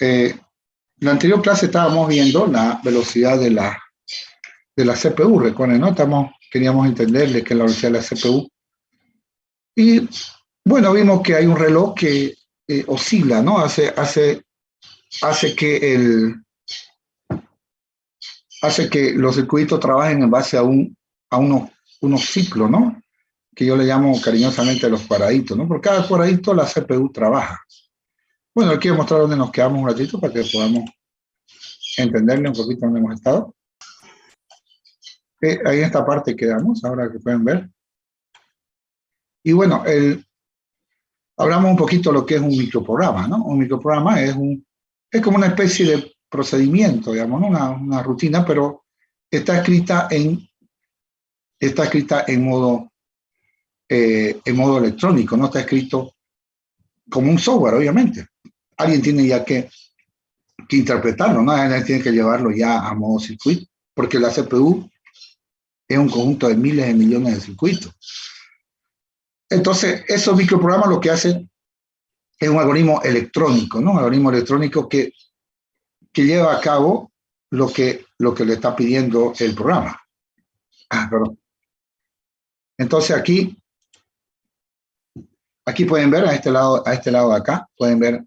En la anterior clase estábamos viendo la velocidad de la CPU, recuerden, ¿no? Queríamos entenderle qué es la velocidad de la CPU. Y bueno, vimos que hay un reloj que oscila, ¿no? Hace que los circuitos trabajen en base a unos ciclos, ¿no? Que yo le llamo cariñosamente los cuadraditos, ¿no? Por cada cuadradito la CPU trabaja. Bueno, aquí voy a mostrar dónde nos quedamos un ratito para que podamos entenderle un poquito dónde hemos estado. Ahí en esta parte quedamos, ahora que pueden ver. Y bueno, hablamos un poquito de lo que es un microprograma, ¿no? Un microprograma es como una especie de procedimiento, digamos, ¿no? Una rutina, pero está escrita en modo electrónico, no está escrito como un software, obviamente. Alguien tiene ya que interpretarlo, ¿no? Alguien tiene que llevarlo ya a modo circuito, porque la CPU es un conjunto de miles de millones de circuitos. Entonces, esos microprogramas lo que hacen es un algoritmo electrónico, ¿no? Un algoritmo electrónico que lleva a cabo lo que le está pidiendo el programa. Perdón. Entonces aquí pueden ver a este lado de acá, pueden ver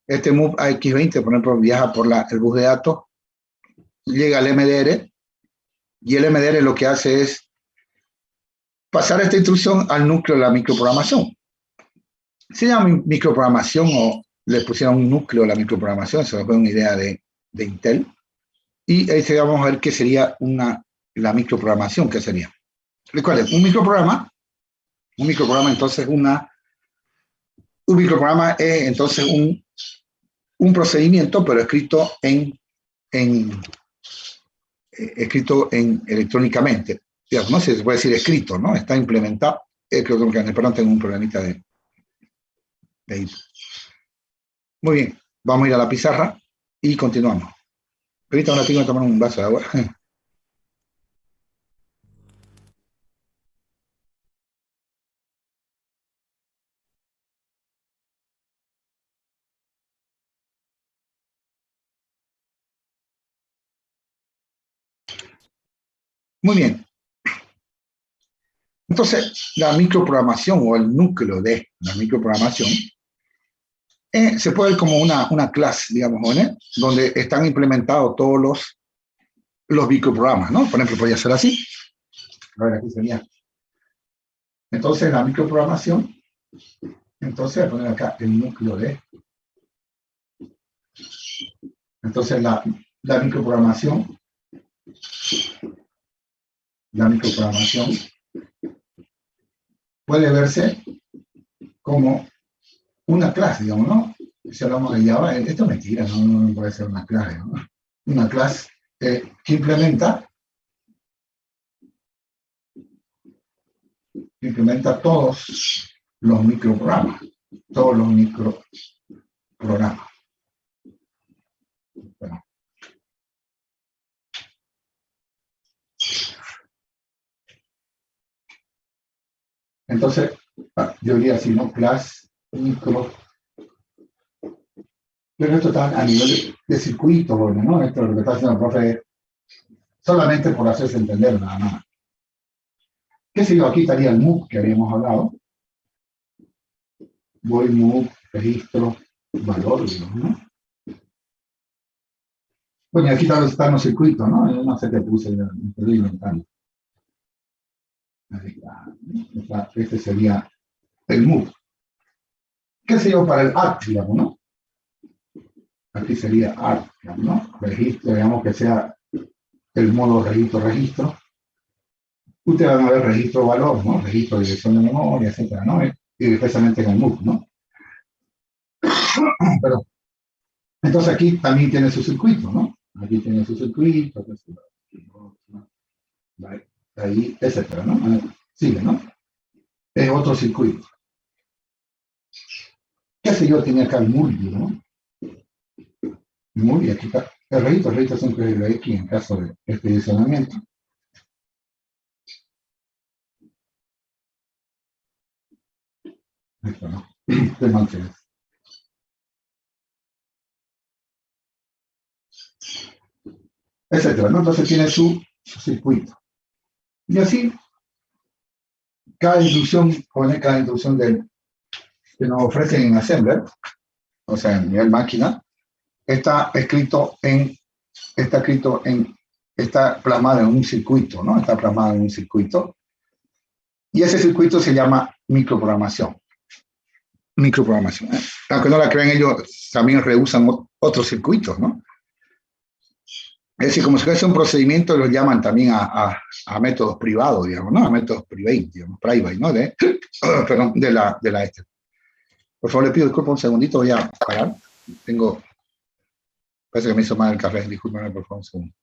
este move AX20, por ejemplo, viaja por el bus de datos, llega al MDR, y el MDR lo que hace es pasar esta instrucción al núcleo de la microprogramación. Se llama microprogramación o le pusieron un núcleo a la microprogramación, se nos fue una idea de Intel. Y ahí vamos a ver qué sería la microprogramación, ¿qué sería? Recuerden, un microprograma entonces un microprograma es entonces un procedimiento, pero escrito electrónicamente. Digamos, no sé si se puede decir escrito, ¿no? Está implementado electrónicamente. Perdón, tengo un problemita de ahí. Muy bien, vamos a ir a la pizarra y continuamos. Ahorita ahora tengo que tomar un vaso de agua. Muy bien. Entonces, la microprogramación o el núcleo de la microprogramación se puede ver como una clase, digamos, ¿no? Donde están implementados todos los microprogramas, ¿no? Por ejemplo, podría ser así. A ver, aquí sería. Entonces, la microprogramación, entonces voy a poner acá el núcleo de. Entonces, la microprogramación puede verse como una clase, digamos, ¿no? Si hablamos de Java, esto es mentira, no puede ser una clase, ¿no? Una clase que implementa todos los microprogramas. Bueno. Entonces, yo diría así, ¿no? Class, micro. Pero esto está a nivel de circuito, bueno, ¿no? Esto es lo que está haciendo el profe solamente por hacerse entender nada más. ¿Qué sé yo? Aquí estaría el MOVE que habíamos hablado. Voy, MOVE, registro, valor, digamos, ¿no? Bueno, y aquí están los circuitos, ¿no? No sé qué puse, me estoy inventando. Ahí está. Este sería el MOVE. ¿Qué sé yo para el ART, digamos, no? Aquí sería ART, digamos, ¿no? Registro, digamos que sea el modo registro. Ustedes van a ver registro valor, ¿no? Registro de dirección de memoria, etcétera, ¿no? Y especialmente en el MOVE, ¿no? Pero, entonces aquí también tiene su circuito, ¿no? Aquí tiene su circuito, ahí, etcétera, ¿no? Sigue, ¿no? Es otro circuito. ¿Qué sé yo? Tiene acá el multi, ¿no? Multi, aquí está. El registro siempre es de X en caso de expedicionamiento. Esto, ¿no? ¿Qué más es? etcétera, ¿no? Entonces tiene su circuito. Y así, cada instrucción, cada instrucción que nos ofrecen en Assembler, o sea, en nivel máquina, está plasmado en un circuito, ¿no? Está plasmado en un circuito. Y ese circuito se llama microprogramación. Microprogramación. Aunque no la crean, ellos también reusan otros circuitos, ¿no? Es decir, como si fuese un procedimiento, los llaman también a métodos privados, digamos, ¿no? A métodos private, digamos, private, ¿no? Perdón, de la este. Por favor, le pido disculpas un segundito, voy a parar. Parece que me hizo mal el café, discúlpame, por favor, un segundo.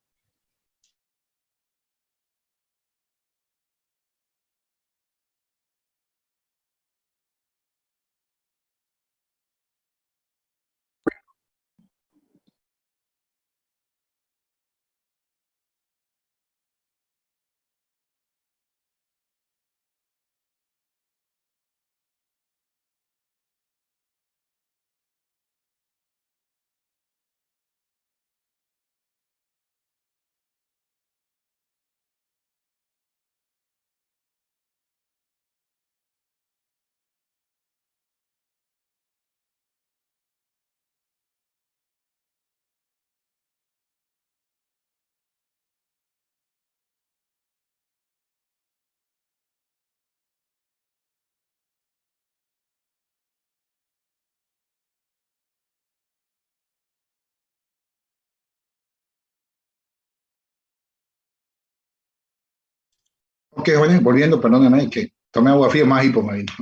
Ok, bueno, volviendo, perdóname, que tomé agua fría más hipo me vino.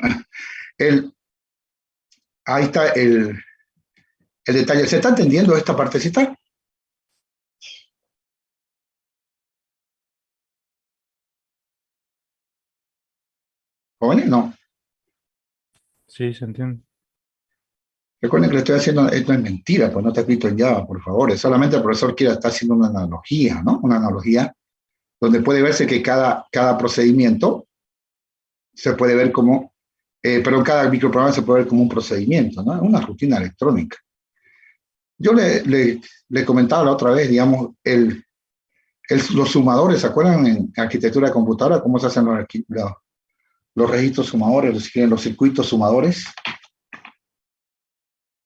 Ahí está el detalle. ¿Se está entendiendo esta partecita? ¿Jóvenes? No. Sí, se entiende. Recuerden que le estoy haciendo, esto es mentira, pues no está escrito en Java, por favor. Es solamente el profesor quiere estar haciendo una analogía, ¿no? Una analogía donde puede verse que cada procedimiento se puede ver como, pero cada microprograma se puede ver como un procedimiento, ¿no? Una rutina electrónica. Yo le comentaba la otra vez, digamos, los sumadores, ¿se acuerdan en arquitectura de computadora cómo se hacen los registros sumadores, los circuitos sumadores?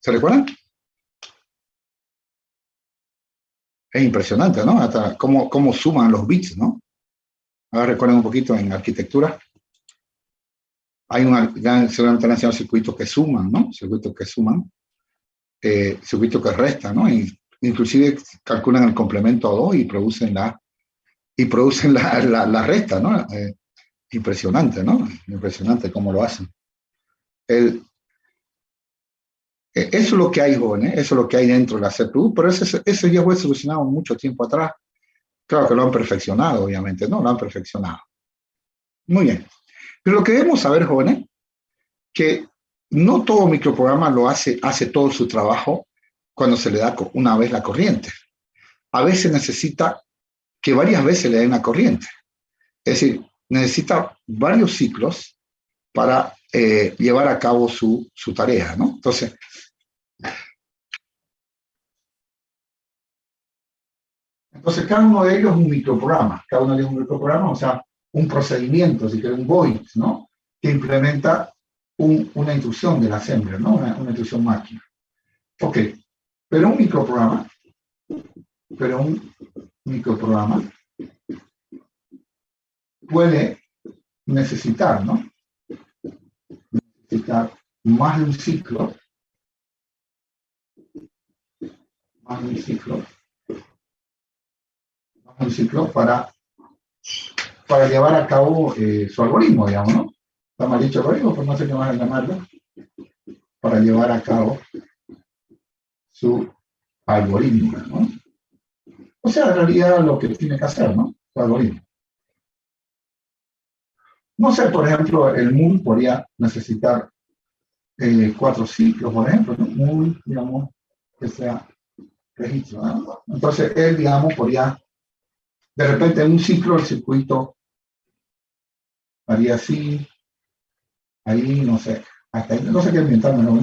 ¿Se recuerdan? Es impresionante, ¿no? Hasta cómo suman los bits, ¿no? Ahora recuerden un poquito en arquitectura. Hay seguramente han enseñado circuitos que suman, ¿no? Circuitos que suman, circuitos que restan, ¿no? Inclusive calculan el complemento a 2 y producen la resta, ¿no? Impresionante, ¿no? Impresionante cómo lo hacen. Eso es lo que hay, jóvenes, eso es lo que hay dentro de la CPU, pero eso ya fue solucionado mucho tiempo atrás. Claro que lo han perfeccionado, obviamente, ¿no? Lo han perfeccionado. Muy bien. Pero lo que debemos saber, jóvenes, que no todo microprograma hace todo su trabajo cuando se le da una vez la corriente. A veces necesita que varias veces le den la corriente. Es decir, necesita varios ciclos para llevar a cabo su tarea, ¿no? Entonces, cada uno de ellos es un microprograma, cada uno de ellos es un microprograma, o sea, un procedimiento, si quiere un void, ¿no? Que implementa una instrucción del assembler, ¿no? Una instrucción máquina. Ok, pero un microprograma puede necesitar, ¿no? Necesitar más de un ciclo, más de un ciclo, más de un ciclo para llevar a cabo su algoritmo, digamos, ¿no? Está mal dicho algoritmo, pero no sé qué más llamarlo, para llevar a cabo su algoritmo, ¿no? O sea, en realidad lo que tiene que hacer, ¿no? Su algoritmo. No sé, por ejemplo, el MUL podría necesitar 4 ciclos, por ejemplo, ¿no? MUL, digamos, que sea registro, ¿no? Entonces, él, digamos, podría, de repente, en un ciclo el circuito haría así, ahí, no sé, hasta ahí, no sé qué inventarme, ¿no?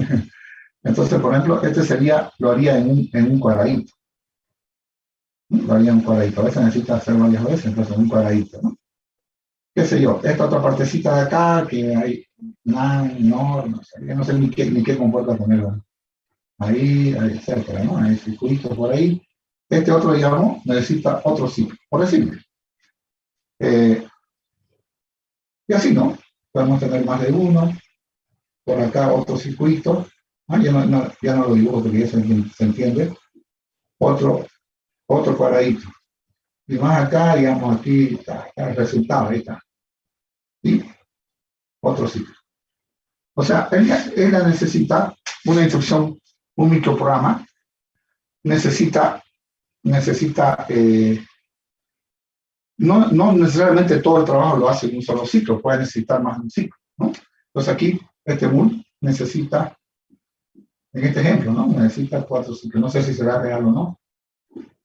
Entonces, por ejemplo, lo haría en un cuadradito. Varía un cuadradito. A veces necesita hacer varias veces, entonces un cuadradito, ¿no? Qué sé yo, esta otra partecita de acá, que hay no sé, yo no sé ni qué compuerta ponerlo. Ahí, etcétera, ¿no? Hay circuitos por ahí. Este otro, digamos, necesita otro ciclo, por decirlo. Y así, ¿no? Podemos tener más de uno. Por acá otro circuito. Ya no lo dibujo porque ya se entiende. Otro cuadradito. Y más acá, digamos, aquí está el resultado, ahí está. Y otro ciclo. O sea, ella necesita una instrucción, un microprograma, necesita no necesariamente todo el trabajo lo hace en un solo ciclo, puede necesitar más de un ciclo, ¿no? Entonces aquí, este MUL necesita, en este ejemplo, ¿no? Necesita 4 ciclos. No sé si será real o no,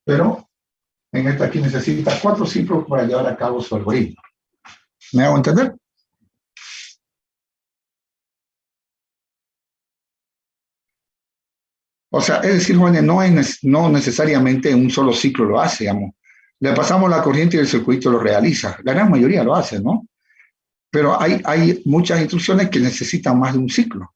pero en esta aquí necesita 4 ciclos para llevar a cabo su algoritmo. ¿Me hago entender? O sea, es decir, jóvenes, no necesariamente un solo ciclo lo hace, digamos. Le pasamos la corriente y el circuito lo realiza. La gran mayoría lo hace, ¿no? Pero hay muchas instrucciones que necesitan más de un ciclo.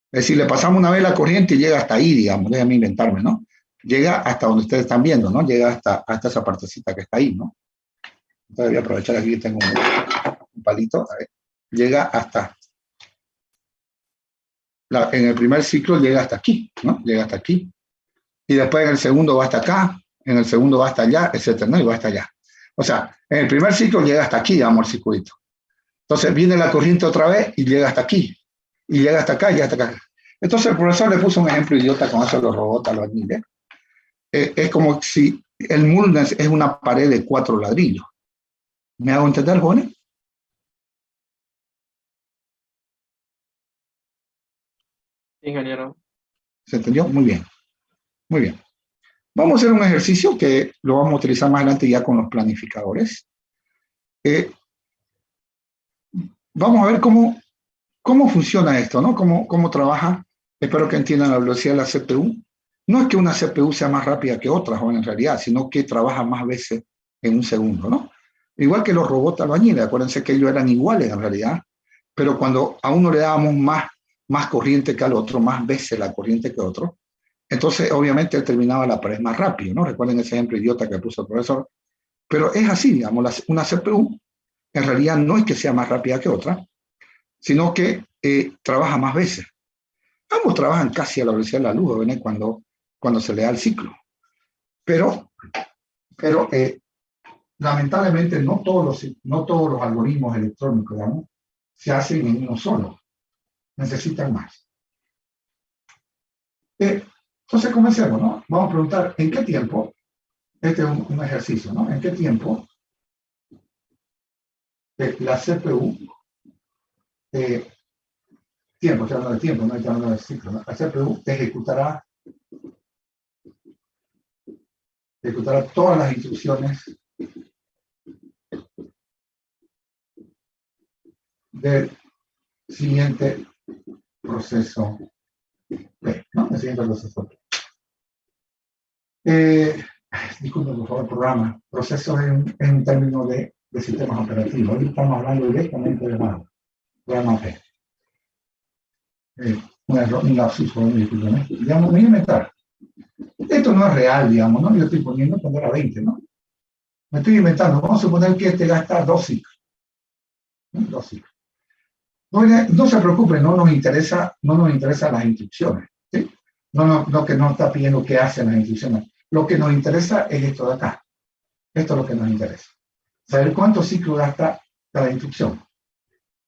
Es decir, le pasamos una vez la corriente y llega hasta ahí, digamos, déjame inventarme, ¿no? Llega hasta donde ustedes están viendo, ¿no? Llega hasta esa partecita que está ahí, ¿no? Entonces voy a aprovechar aquí que tengo un palito. A ver. Llega hasta... en el primer ciclo llega hasta aquí, ¿no? Llega hasta aquí. Y después en el segundo va hasta acá, en el segundo va hasta allá, etcétera, ¿no? Y va hasta allá. O sea, en el primer ciclo llega hasta aquí, digamos, el circuito. Entonces viene la corriente otra vez y llega hasta aquí. Y llega hasta acá y llega hasta acá. Entonces el profesor le puso un ejemplo idiota con eso de los robots, lo admire. Es como si el mundo es una pared de 4 ladrillos. ¿Me hago entender, jóvenes? Ingeniero. ¿Se entendió? Muy bien. Muy bien. Vamos a hacer un ejercicio que lo vamos a utilizar más adelante ya con los planificadores. Vamos a ver cómo funciona esto, ¿no? Cómo trabaja. Espero que entiendan la velocidad de la CPU. No es que una CPU sea más rápida que otra, en realidad, sino que trabaja más veces en un segundo, ¿no? Igual que los robots albañiles, acuérdense que ellos eran iguales en realidad, pero cuando a uno le dábamos más corriente que al otro, más veces la corriente que otro, entonces obviamente él terminaba la pared más rápido, ¿no? Recuerden ese ejemplo idiota que puso el profesor. Pero es así, digamos, una CPU en realidad no es que sea más rápida que otra, sino que trabaja más veces. Ambos trabajan casi a la velocidad de la luz, ¿ven? Cuando se le da el ciclo. Pero lamentablemente no todos los algoritmos electrónicos, digamos, se hacen en uno solo. Necesitan más. Entonces comencemos, ¿no? Vamos a preguntar, ¿en qué tiempo? Este es un ejercicio, ¿no? ¿En qué tiempo la CPU, estoy hablando de tiempo, no estoy hablando de ciclo, ¿no? La CPU ejecutará todas las instrucciones del siguiente proceso P, ¿no? El siguiente proceso P. Disculpen, por favor, programa. Proceso es un término de sistemas operativos. Hoy estamos hablando directamente de la programa P. Un error, un lapsus, disculpen, ¿eh? Digamos, me voy a inventar. Esto no es real, digamos, ¿no? Yo estoy poniendo cuando era 20, ¿no? Me estoy inventando. Vamos a suponer que este gasta 2 ciclos. 2 ciclos. No se preocupen, no nos interesan las instrucciones. ¿Sí? No que no está pidiendo qué hacen las instrucciones. Lo que nos interesa es esto de acá. Esto es lo que nos interesa. Saber cuántos ciclos gasta cada instrucción.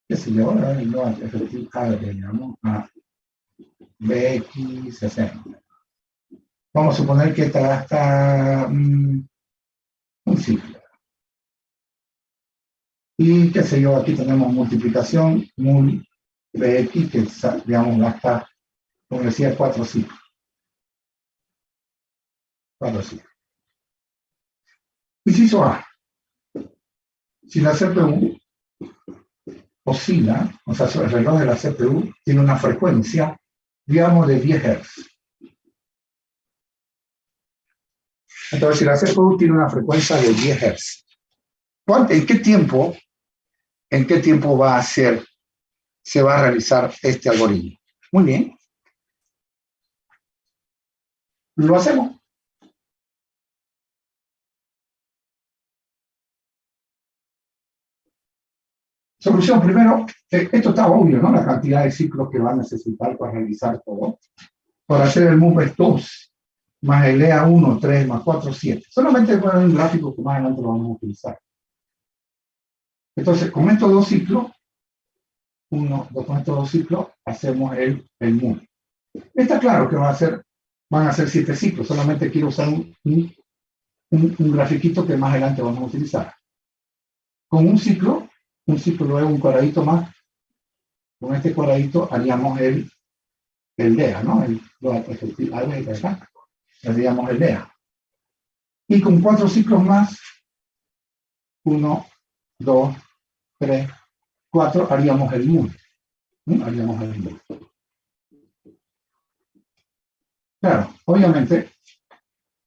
¿Qué sé yo? Digamos, a BX 60. Vamos a suponer que esta gasta un ciclo. Y qué sé yo, aquí tenemos multiplicación, mul BX, que digamos gasta, como decía, 4 ciclos. 4 ciclos. Inciso A. Si la CPU oscila, o sea, el reloj de la CPU tiene una frecuencia, digamos, de 10 Hz. Entonces, si la CPU tiene una frecuencia de 10 Hz, ¿en qué tiempo se va a realizar este algoritmo? Muy bien. Lo hacemos. Solución, primero, esto está obvio, ¿no? La cantidad de ciclos que va a necesitar para realizar todo. Para hacer el move es 2, más el EA 1, 3, más 4, 7. Solamente voy a dar un gráfico que más adelante lo vamos a utilizar. Entonces, con estos dos ciclos, con estos dos ciclos, hacemos el move. Está claro que van a ser 7 ciclos, solamente quiero usar un grafiquito que más adelante vamos a utilizar. Con un ciclo luego un cuadradito más, con este cuadradito haríamos el DEA, ¿no? Haríamos el DEA. Y con 4 ciclos más, 1, 2, 3, 4, haríamos el move. Haríamos el move. Claro, obviamente,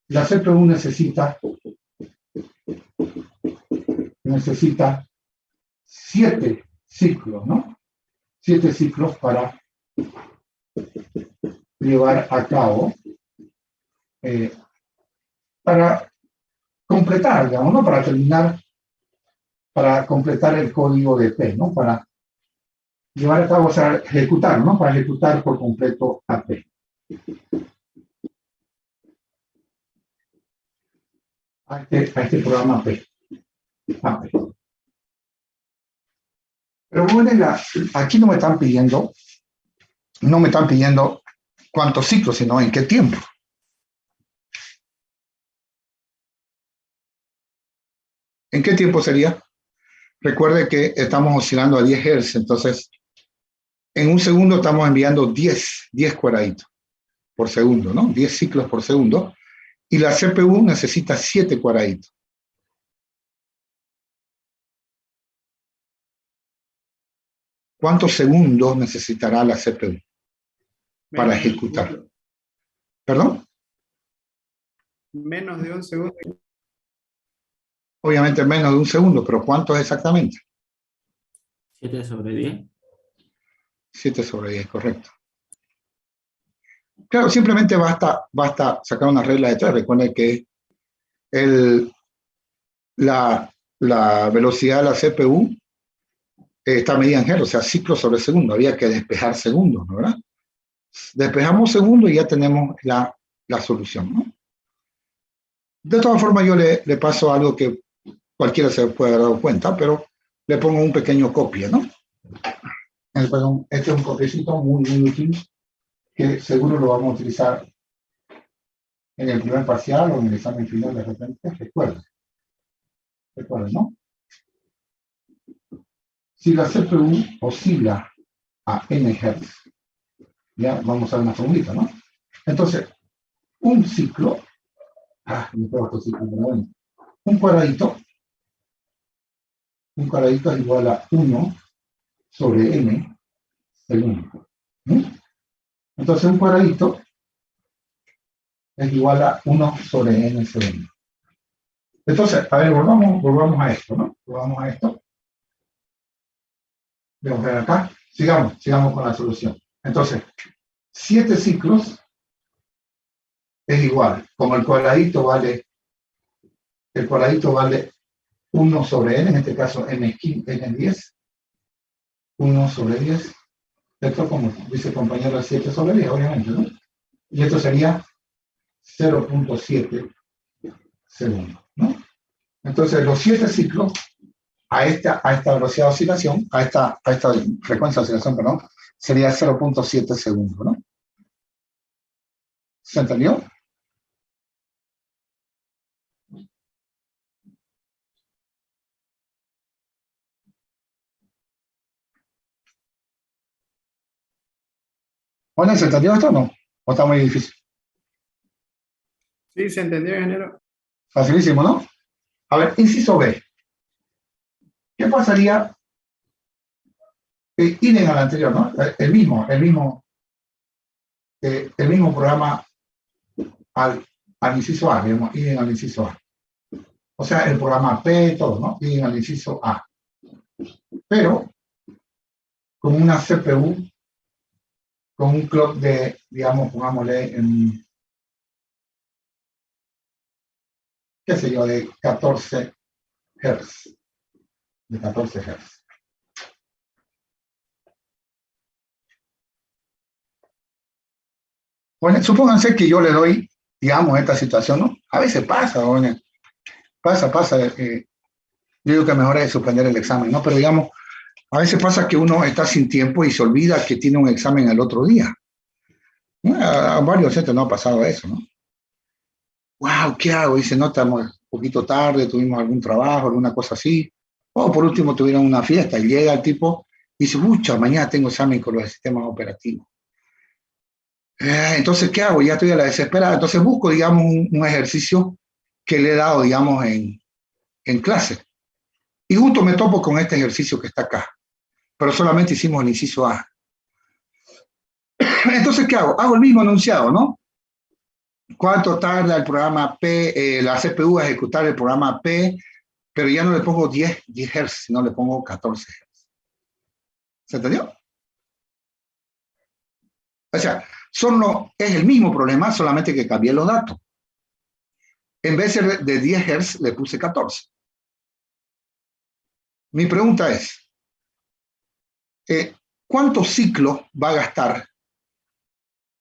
la CPU necesita 7 ciclos, ¿no? 7 ciclos para llevar a cabo, para completar, digamos, ¿no? Para completar el código de P, ¿no? Para llevar a cabo, o sea, ejecutar, ¿no? Para ejecutar por completo a P. A este programa P. Pero bueno, aquí no me están pidiendo cuántos ciclos, sino en qué tiempo. ¿En qué tiempo sería? Recuerde que estamos oscilando a 10 Hz, entonces en un segundo estamos enviando 10 cuadraditos por segundo, ¿no? 10 ciclos por segundo. Y la CPU necesita 7 cuadraditos. ¿Cuántos segundos necesitará la CPU para ejecutar? ¿Perdón? Menos de un segundo. Obviamente menos de un segundo, pero ¿cuánto es exactamente? 7 sobre 10. 7 sobre 10, correcto. Claro, simplemente basta sacar una regla de 3. Recuerden que la velocidad de la CPU está medida en Hz, o sea, ciclos sobre segundo. Había que despejar segundos, ¿no? ¿Verdad? Despejamos segundos y ya tenemos la solución, ¿no? De todas formas, yo le paso algo que cualquiera se puede haber dado cuenta, pero le pongo un pequeño copia, ¿no? Este es un copiecito muy útil que seguro lo vamos a utilizar en el primer parcial o en el examen final de repente. Recuerden, ¿no? Si la CPU oscila a n Hz, ya vamos a ver una formulita, ¿no? Entonces, un ciclo, un cuadradito es igual a 1 sobre n segundo. Entonces, un cuadradito es igual a 1 sobre n segundo. Entonces, a ver, volvamos a esto, ¿no? Volvamos a esto. Vamos a ver acá. Sigamos con la solución. Entonces, 7 ciclos es igual. Como el cuadradito vale 1 sobre n, en este caso n10, 1 sobre 10. Esto, como dice el compañero, es 7 sobre 10, obviamente, ¿no? Y esto sería 0.7 segundos, ¿no? Entonces, los 7 ciclos a esta velocidad de oscilación, a esta frecuencia de oscilación, perdón, sería 0.7 segundos, ¿no? ¿Se entendió? Bueno, ¿se entendió esto o no? ¿O está muy difícil? Sí, se entendió, ingeniero. Facilísimo, ¿no? A ver, inciso B. ¿Qué pasaría? Idem al anterior, ¿no? El mismo programa al al inciso A, digamos, y al inciso A. O sea, el programa P, todo, ¿no? Y al inciso A. Pero con una CPU, con un clock de, digamos, pongámosle en, qué sé yo, de 14 Hz. De 14 Hz. Bueno, supónganse que yo le doy, digamos, esta situación, ¿no? A veces pasa, bueno, pasa. Yo digo que mejor es suspender el examen, ¿no? Pero digamos, a veces pasa que uno está sin tiempo y se olvida que tiene un examen el otro día. A varios centros no ha pasado eso, ¿no? Wow, ¿qué hago? Dice, no, estamos un poquito tarde, tuvimos algún trabajo, alguna cosa así. O por último tuvieron una fiesta y llega el tipo y dice, mucha, mañana tengo examen con los sistemas operativos. Entonces, ¿qué hago? Ya estoy a la desesperada. Entonces busco, digamos, un ejercicio que le he dado, digamos, en clase. Y justo me topo con este ejercicio que está acá. Pero solamente hicimos el inciso A. Entonces, ¿qué hago? Hago el mismo enunciado, ¿no? ¿Cuánto tarda el programa P, la CPU a ejecutar el programa P? Pero ya no le pongo 10 Hz, sino le pongo 14 Hz. ¿Se entendió? O sea, es el mismo problema, solamente que cambié los datos. En vez de 10 Hz, le puse 14. Mi pregunta es, ¿cuántos ciclos va a gastar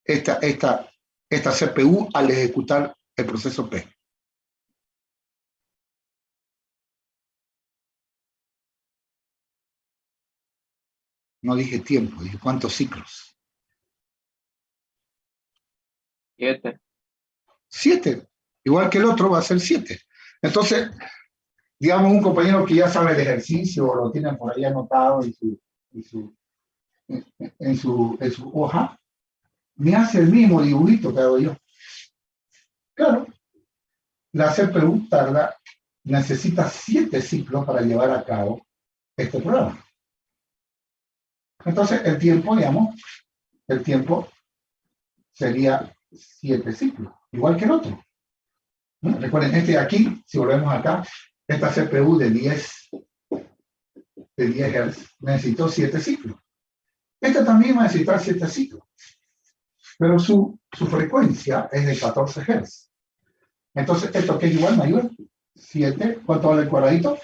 esta CPU al ejecutar el proceso P? No dije tiempo, dije cuántos ciclos. 7. 7. Igual que el otro va a ser 7. Entonces, digamos, un compañero que ya sabe de ejercicio o lo tiene por ahí anotado en su hoja, me hace el mismo dibujito que hago yo. Claro, la CPU necesita 7 ciclos para llevar a cabo este programa. Entonces, el tiempo sería 7 ciclos, igual que el otro. ¿No? Recuerden, este de aquí, si volvemos acá, esta CPU de 10 Hz necesitó 7 ciclos. Esta también va a necesitar 7 ciclos, pero su frecuencia es de 14 Hz. Entonces, ¿esto qué es igual mayor? 7, ¿cuánto vale el cuadradito?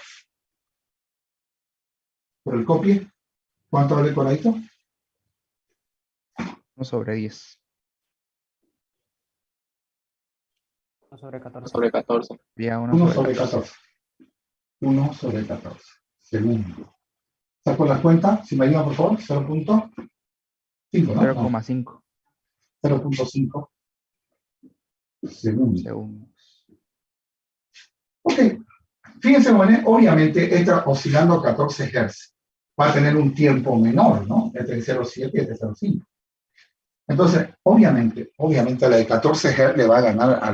Por el copie, ¿cuánto vale el cuadradito? 1/10. 1/14. Vía 1 sobre 14. 1 sobre 14. Segundo. ¿Saco las cuentas? Si me ayudan, por favor. 0.5, ¿no? 0,5 0.5 segundos. segundos. Ok. Fíjense, bueno, obviamente, esta oscilando a 14 Hz va a tener un tiempo menor, ¿no? Entre el 0.7 y el 0.5. Entonces, obviamente, la de 14 Hz le va a ganar a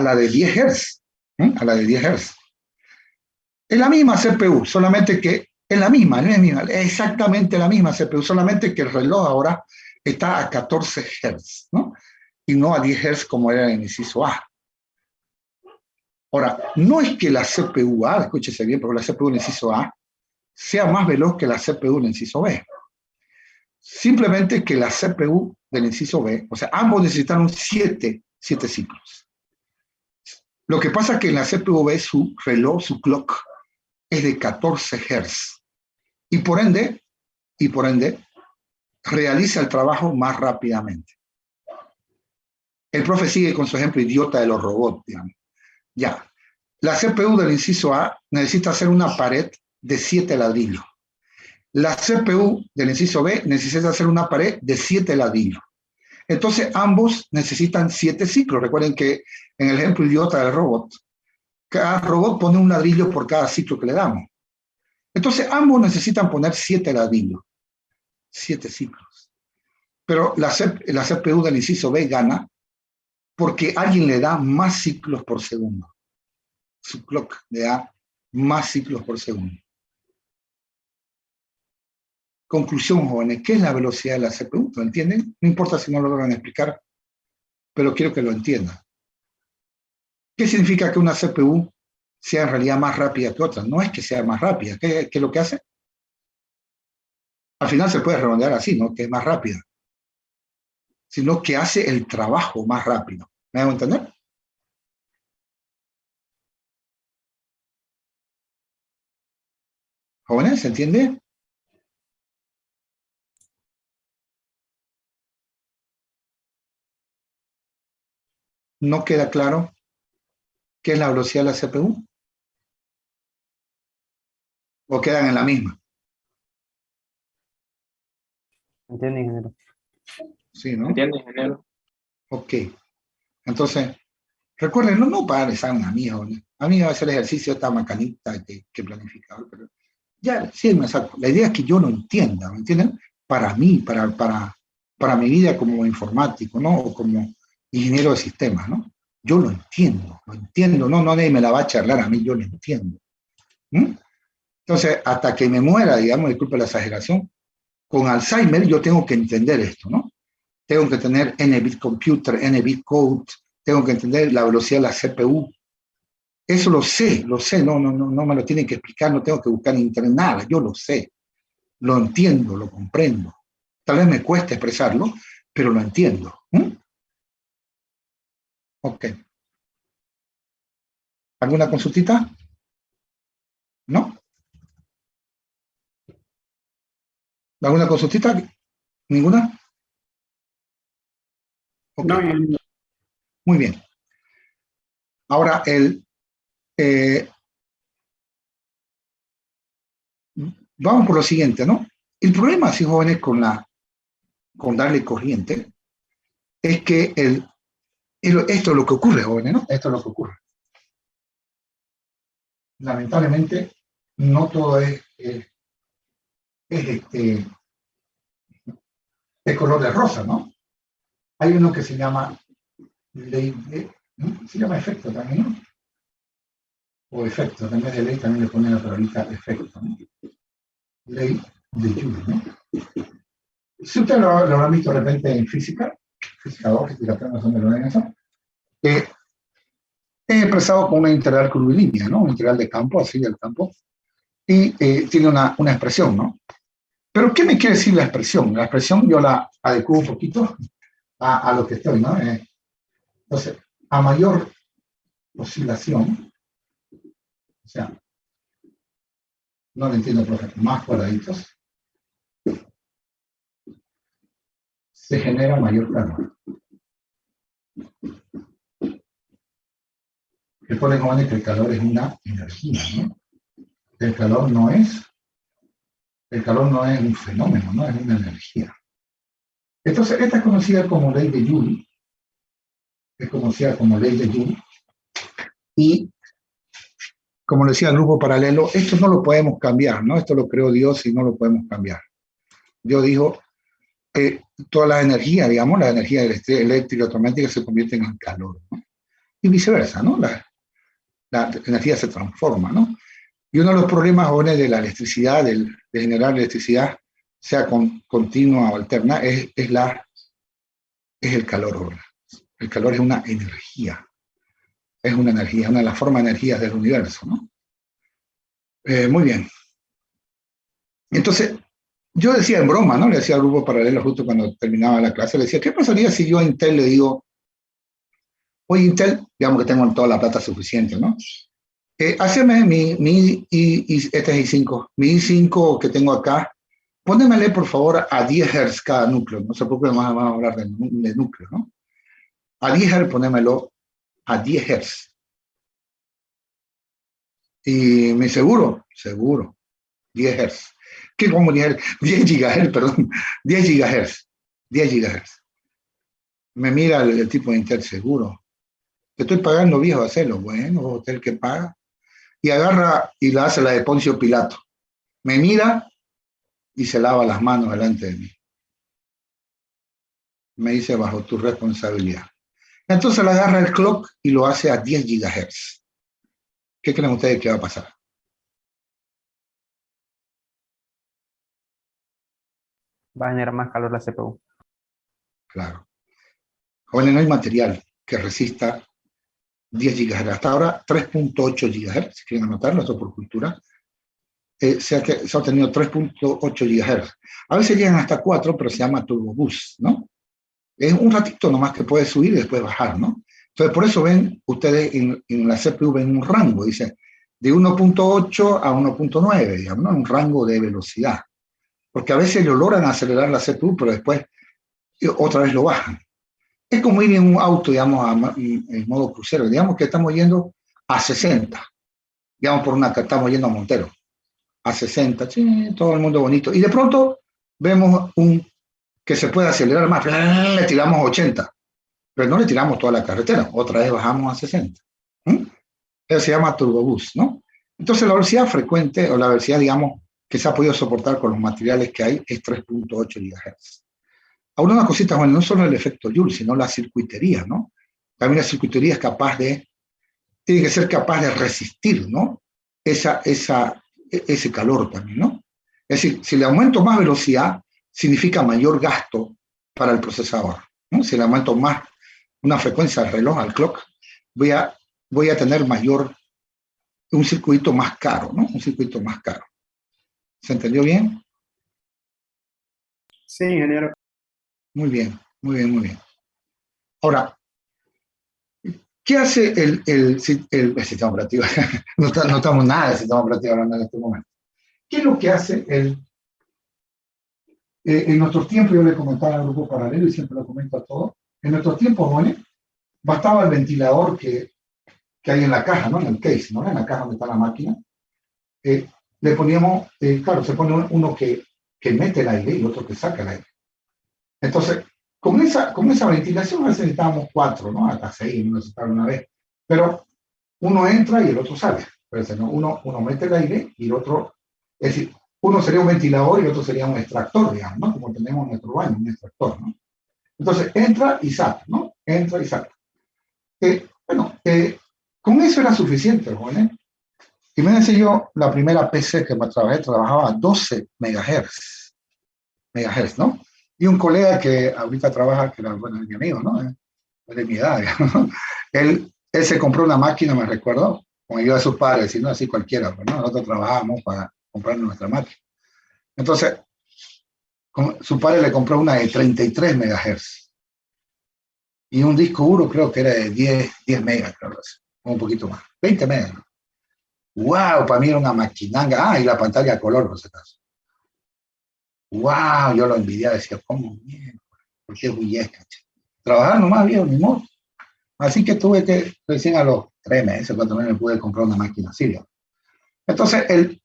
la de 10 Hz. A la de 10 Hz. Es la misma CPU, solamente que es la misma, es exactamente la misma CPU, solamente que el reloj ahora está a 14 Hz, ¿no? Y no a 10 Hz como era el inciso A. Ahora, no es que la CPU A, escúchese bien, porque la CPU del inciso A sea más veloz que la CPU del inciso B. Simplemente que la CPU del inciso B, o sea, ambos necesitaron 7 ciclos. Lo que pasa es que en la CPU B su reloj, su clock, es de 14 Hz. Y por ende, realiza el trabajo más rápidamente. El profe sigue con su ejemplo idiota de los robots, digamos. Ya, la CPU del inciso A necesita hacer una pared de 7 ladrillos. La CPU del inciso B necesita hacer una pared de 7 ladrillos. Entonces, ambos necesitan 7 ciclos. Recuerden que en el ejemplo idiota del robot, cada robot pone un ladrillo por cada ciclo que le damos. Entonces, ambos necesitan poner 7 ladrillos. 7 ciclos. Pero la CPU del inciso B gana porque alguien le da más ciclos por segundo. Su clock le da más ciclos por segundo. Conclusión, jóvenes, ¿qué es la velocidad de la CPU? ¿Lo entienden? No importa si no lo logran explicar. pero quiero que lo entiendan. ¿Qué significa que una CPU sea en realidad más rápida que otra? No es que sea más rápida. ¿Qué es lo que hace? Al final se puede redondear así, ¿no? Que es más rápida. Sino que hace el trabajo más rápido. ¿Me hago entender? ¿Jóvenes? ¿Se entiende? ¿No queda claro qué es la velocidad de la CPU? ¿O quedan en la misma? Entiendo, ingeniero. Sí, ¿no? ¿Entiendes, ingeniero? Ok. Entonces, recuerden, no para el examen a mí, jóvenes. A mí va a hacer ejercicio esta macanita que planificador, pero ya, sí, me saco. La idea es que yo lo entienda, ¿me entienden? Para mí, para mi vida como informático, ¿no? O como ingeniero de sistemas, ¿no? Yo lo entiendo, no, nadie me la va a charlar a mí, yo lo entiendo. ¿Mm? Entonces, hasta que me muera, digamos, disculpe la exageración, con Alzheimer yo tengo que entender esto, ¿no? Tengo que tener N-bit computer, N-bit code, tengo que entender la velocidad de la CPU. Eso lo sé, no me lo tienen que explicar, no tengo que buscar en internet nada, yo lo sé, lo entiendo, lo comprendo. Tal vez me cueste expresarlo, pero lo entiendo. Ok. ¿Alguna consultita? ¿No? ¿Alguna consultita? ¿Ninguna? Ok. No, Muy bien. Ahora, vamos por lo siguiente, ¿no? El problema, así jóvenes, con darle corriente, es que esto es lo que ocurre, jóvenes, ¿no? Esto es lo que ocurre. Lamentablemente, no todo es color de rosa, ¿no? Hay uno que se llama ley de, ¿no? Se llama efecto también, ¿no? O efecto, en vez de ley también le ponen la palabrita efecto, ¿no? Ley de Joule, ¿no? Si usted lo habrá visto de repente en física 2, física 3, no sé dónde lo ven eso, es expresado con una integral curvilínea, ¿no? Una integral de campo, así del campo, y tiene una expresión, ¿no? Pero, ¿qué me quiere decir la expresión? La expresión yo la adecuo un poquito a lo que estoy, ¿no? Entonces, a mayor oscilación, o sea, no lo entiendo, profe, más cuadraditos, se genera mayor calor. Recuerden, jóvenes, que el calor es una energía, ¿no? El calor no es un fenómeno, no es una energía. Entonces, esta es conocida como ley de Joule, y como decía el grupo paralelo, esto no lo podemos cambiar, ¿no? Esto lo creó Dios y no lo podemos cambiar. Dios dijo, toda la energía, digamos, la energía eléctrica y automática se convierten en calor, ¿no? Y viceversa, ¿no? La energía se transforma, ¿no? Y uno de los problemas jóvenes de la electricidad, de generar electricidad, sea continua o alterna, es el calor ahora. El calor es una energía, una de las formas de energías del universo, ¿no? Muy bien. Entonces, yo decía en broma, ¿no? Le decía al grupo paralelo justo cuando terminaba la clase, le decía, ¿qué pasaría si yo a Intel le digo, oye Intel, digamos que tengo toda la plata suficiente, ¿no? Haceme este es i5, mi i5 que tengo acá, pónemele por favor a 10 Hz cada núcleo, no sé por qué más vamos a hablar de núcleo, ¿no? A 10 Hz ponémelo a 10 Hz. Y me seguro, 10 Hz. ¿Qué como 10 Hz? 10 GHz, perdón, 10 GHz, 10 GHz. Me mira el tipo de Intel, seguro. Te estoy pagando, viejo, hacerlo. Bueno, usted el que paga. Y agarra y la hace la de Poncio Pilato. Me mira y se lava las manos delante de mí. Me dice, bajo tu responsabilidad. Entonces le agarra el clock y lo hace a 10 GHz. ¿Qué creen ustedes que va a pasar? va a generar más calor la CPU. Claro. Jóvenes, no hay material que resista 10 GHz. Hasta ahora 3.8 GHz, si quieren anotarlo, esto por cultura. Se ha obtenido 3.8 GHz. A veces llegan hasta 4, pero se llama turbo boost, ¿no? Es un ratito nomás que puede subir y después bajar, ¿no? Entonces, por eso ven ustedes en la CPU ven un rango, dice, de 1.8 a 1.9, digamos, ¿no? Un rango de velocidad. Porque a veces lo logran acelerar la CPU, pero después otra vez lo bajan. Es como ir en un auto, digamos, en modo crucero. Digamos que estamos yendo a 60. Digamos, estamos yendo a Montero. A 60, sí, todo el mundo bonito. Y de pronto vemos que se puede acelerar más. Le tiramos 80. Pero no le tiramos toda la carretera. Otra vez bajamos a 60. Eso se llama turbo boost, ¿no? Entonces la velocidad frecuente, o la velocidad, digamos, que se ha podido soportar con los materiales que hay, es 3.8 GHz. Ahora una cosita, bueno, no solo el efecto Joule, sino la circuitería, ¿no? También la circuitería es tiene que ser capaz de resistir, ¿no? Ese calor también, ¿no? Es decir, si le aumento más velocidad, significa mayor gasto para el procesador, ¿no? Si le aumento más una frecuencia al reloj, al clock, voy a tener un circuito más caro, ¿no? Un circuito más caro. ¿Se entendió bien? Sí, ingeniero. Muy bien, muy bien, muy bien. Ahora, ¿qué hace el sistema operativo? No estamos nada del sistema operativo hablando en este momento. ¿Qué es lo que hace en nuestros tiempos? Yo le comentaba al grupo paralelo y siempre lo comento a todos. En nuestros tiempos, bueno, bastaba el ventilador que hay en la caja, ¿no? En el case, ¿no? En la caja donde está la máquina. Le poníamos, claro, se pone uno que mete el aire y otro que saca el aire. Entonces, con esa ventilación a veces necesitábamos 4, ¿no? Hasta 6, no necesitaba una vez. Pero uno entra y el otro sale. Entonces, ¿no? Uno mete el aire y el otro, es decir, uno sería un ventilador y otro sería un extractor, digamos, ¿no? Como tenemos en nuestro baño, un extractor, ¿no? Entonces, entra y saca, ¿no? Entra y saca. Con eso era suficiente, jóvenes. Imagínense yo, la primera PC que trabajaba a 12 megahertz, ¿no? Y un colega que ahorita trabaja, que era, bueno, es mi amigo, ¿no? Es de mi edad, digamos. Él se compró una máquina, me recuerdo, con ayuda de sus padres, y no así cualquiera, ¿no? Nosotros trabajábamos para comprar nuestra máquina. Entonces, su padre le compró una de 33 megahertz. Y un disco duro creo que era de 10 megas, creo, un poquito más, 20 megas. ¡Wow! Para mí era una maquinanga. Ah, y la pantalla a color, por si acaso. ¡Wow! Yo lo envidiaba, decía, ¿cómo? ¿Por qué huyesca? Trabajar nomás, viejo, ni modo. Así que tuve que, recién a los 3 meses, 4 meses, me pude comprar una máquina así. Entonces, el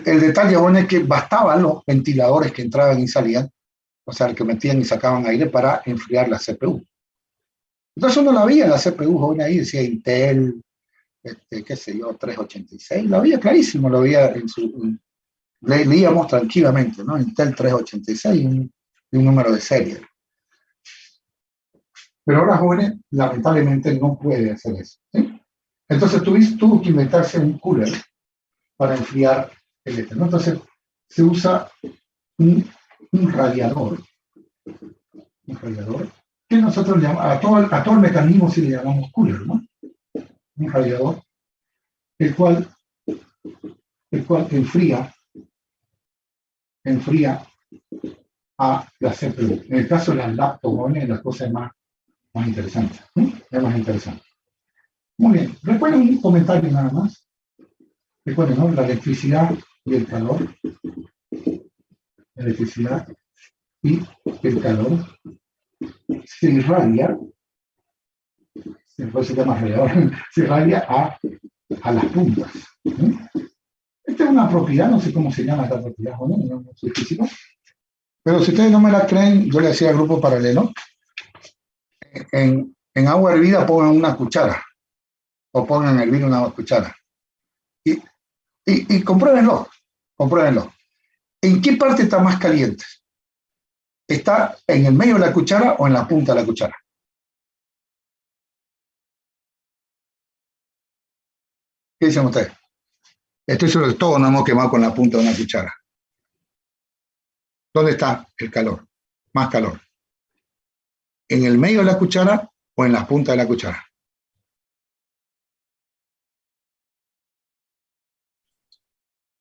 detalle bueno es que bastaban los ventiladores que entraban y salían, o sea, que metían y sacaban aire para enfriar la CPU. Entonces uno la veía en la CPU, joven, ahí decía Intel, qué sé yo, 386, lo veía clarísimo, lo veía leíamos tranquilamente, ¿no? Intel 386 y un número de serie. Pero ahora, jóvenes, lamentablemente no puede hacer eso, ¿sí? Entonces tuvo que inventarse un cooler para enfriar el éter, ¿no? Entonces se usa un radiador, que nosotros llamamos, a todo el mecanismo sí le llamamos cooler, ¿no? Un radiador, el cual enfría a la CPU. En el caso de las laptops, la cosa es más interesante, ¿sí? Es más interesante. Muy bien, recuerden un comentario nada más. Recuerden, ¿no? La electricidad y el calor. La electricidad y el calor se irradia, se llama radiador, se irradia a las puntas, ¿sí? Esta es una propiedad, no sé cómo se llama esta propiedad, no soy físico, pero si ustedes no me la creen, yo le decía al grupo paralelo, en agua hervida pongan una cuchara, o pongan a hervir una cuchara, y compruébenlo. ¿En qué parte está más caliente? ¿Está en el medio de la cuchara o en la punta de la cuchara? ¿Qué dicen ustedes? Estoy seguro de todo, nos hemos quemado con la punta de una cuchara. ¿Dónde está el calor? Más calor. ¿En el medio de la cuchara o en la punta de la cuchara?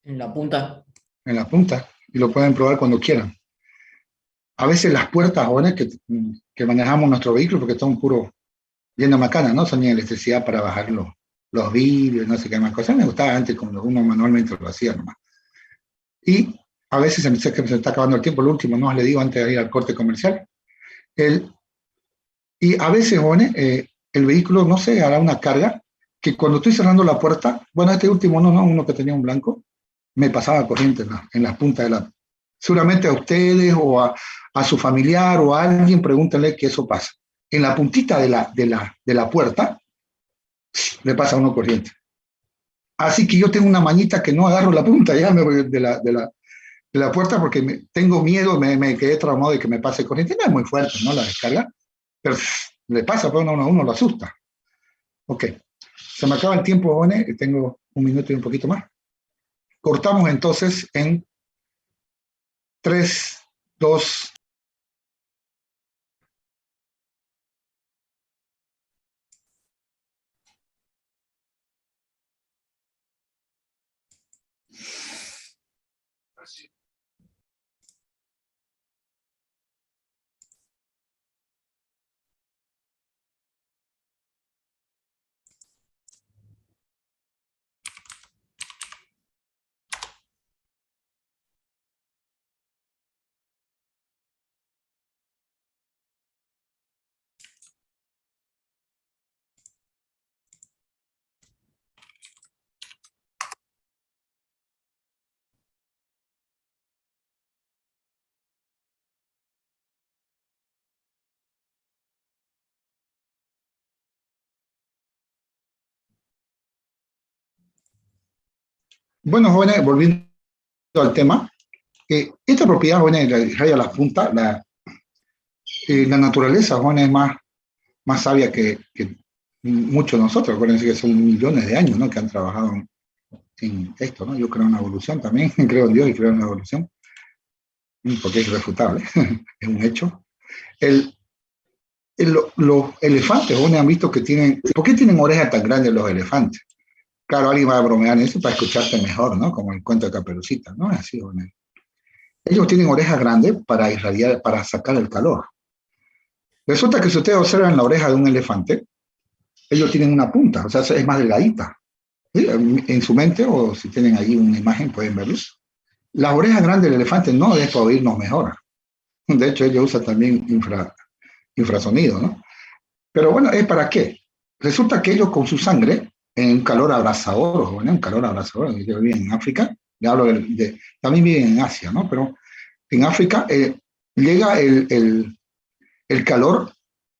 En la punta. En la punta. Y lo pueden probar cuando quieran. A veces las puertas, jóvenes, que manejamos nuestro vehículo, porque son puro lleno macana, ¿no? Son electricidad para bajar los vidrios, no sé qué más cosas. Me gustaba antes cuando uno manualmente lo hacía nomás. Y a veces se me está acabando el tiempo, lo último, no le digo antes de ir al corte comercial. Y a veces, jóvenes, el vehículo, no sé, hará una carga que cuando estoy cerrando la puerta, bueno, este último no, uno que tenía un blanco, me pasaba corriente en la punta de la... Seguramente a ustedes o a su familiar o a alguien, pregúntenle que eso pasa. En la puntita de la puerta, le pasa a uno corriente. Así que yo tengo una mañita que no agarro la punta ya de la puerta porque tengo miedo, me quedé traumado de que me pase corriente. No es muy fuerte, ¿no? La descarga, pero le pasa, pero uno lo asusta. Ok, se me acaba el tiempo, jóvenes, tengo un minuto y un poquito más. Cortamos entonces en 3, 2, bueno, jóvenes, volviendo al tema, esta propiedad, jóvenes, raya las puntas, la naturaleza, jóvenes, es más sabia que muchos de nosotros. Acuérdense que son millones de años, ¿no? Que han trabajado en esto, ¿no? Yo creo en la evolución también, creo en Dios y creo en la evolución, porque es irrefutable, es un hecho. Los elefantes, jóvenes, han visto que tienen... ¿Por qué tienen orejas tan grandes los elefantes? Claro, alguien va a bromear en eso para escucharte mejor, ¿no? Como el cuento de Caperucita, ¿no? Es así, jóvenes. Ellos tienen orejas grandes para irradiar, para sacar el calor. Resulta que si ustedes observan la oreja de un elefante, ellos tienen una punta, o sea, es más delgadita. ¿Sí? En su mente, o si tienen ahí una imagen, pueden verlo. Las orejas grandes del elefante no es para oírnos mejor. De hecho, ellos usan también infrasonido, ¿no? Pero bueno, ¿es para qué? Resulta que ellos con su sangre, en un calor abrasador, ¿no? Un calor abrasador, ellos viven en África, le hablo también viven en Asia, ¿no? Pero en África llega el calor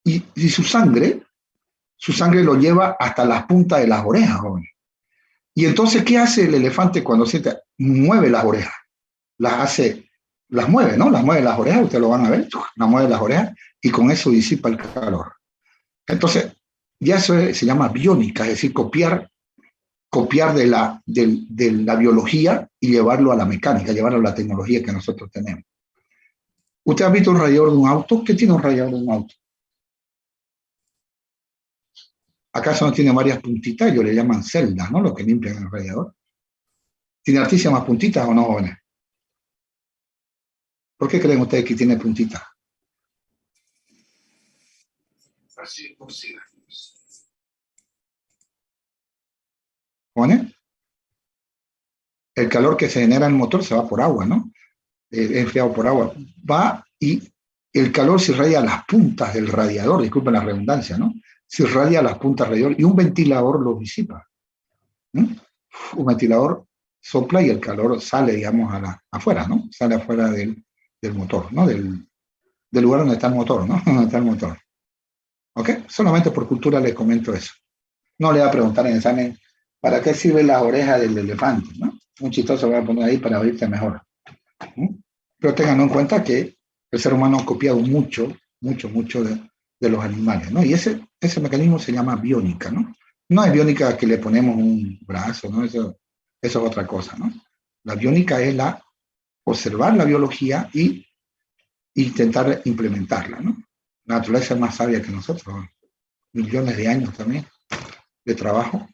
y su sangre lo lleva hasta las puntas de las orejas, jóvenes. Y entonces, ¿qué hace el elefante cuando siente? Mueve las orejas, las mueve, ¿no? Las mueve las orejas, ustedes lo van a ver, las mueve las orejas y con eso disipa el calor. Entonces, ya eso se llama biónica, es decir, copiar de la biología y llevarlo a la mecánica, llevarlo a la tecnología que nosotros tenemos. ¿Usted ha visto un radiador de un auto? ¿Qué tiene un radiador de un auto? ¿Acaso no tiene varias puntitas? Ellos le llaman celdas, ¿no? Lo que limpian el radiador. ¿Tiene altísimas puntitas o no, jóvenes? ¿Por qué creen ustedes que tiene puntitas? ¿Jóvenes? El calor que se genera en el motor se va por agua, ¿no? Es enfriado por agua. Va y el calor se irradia a las puntas del radiador, disculpen la redundancia, ¿no? Se irradia a las puntas del radiador y un ventilador lo disipa. Un ventilador sopla y el calor sale, digamos, afuera, ¿no? Sale afuera del motor, ¿no? Del lugar donde está el motor, ¿no? Donde está el motor. ¿Ok? Solamente por cultura les comento eso. No le voy a preguntar en el examen, ¿para qué sirve la oreja del elefante, ¿no? Un chistoso voy a poner ahí para oírte mejor. Pero tengan en cuenta que el ser humano ha copiado mucho de los animales, ¿no? Y ese mecanismo se llama biónica, ¿no? No es biónica que le ponemos un brazo, ¿no? Eso es otra cosa, ¿no? La biónica es observar la biología y intentar implementarla, ¿no? La naturaleza es más sabia que nosotros, ¿no? Millones de años también de trabajo.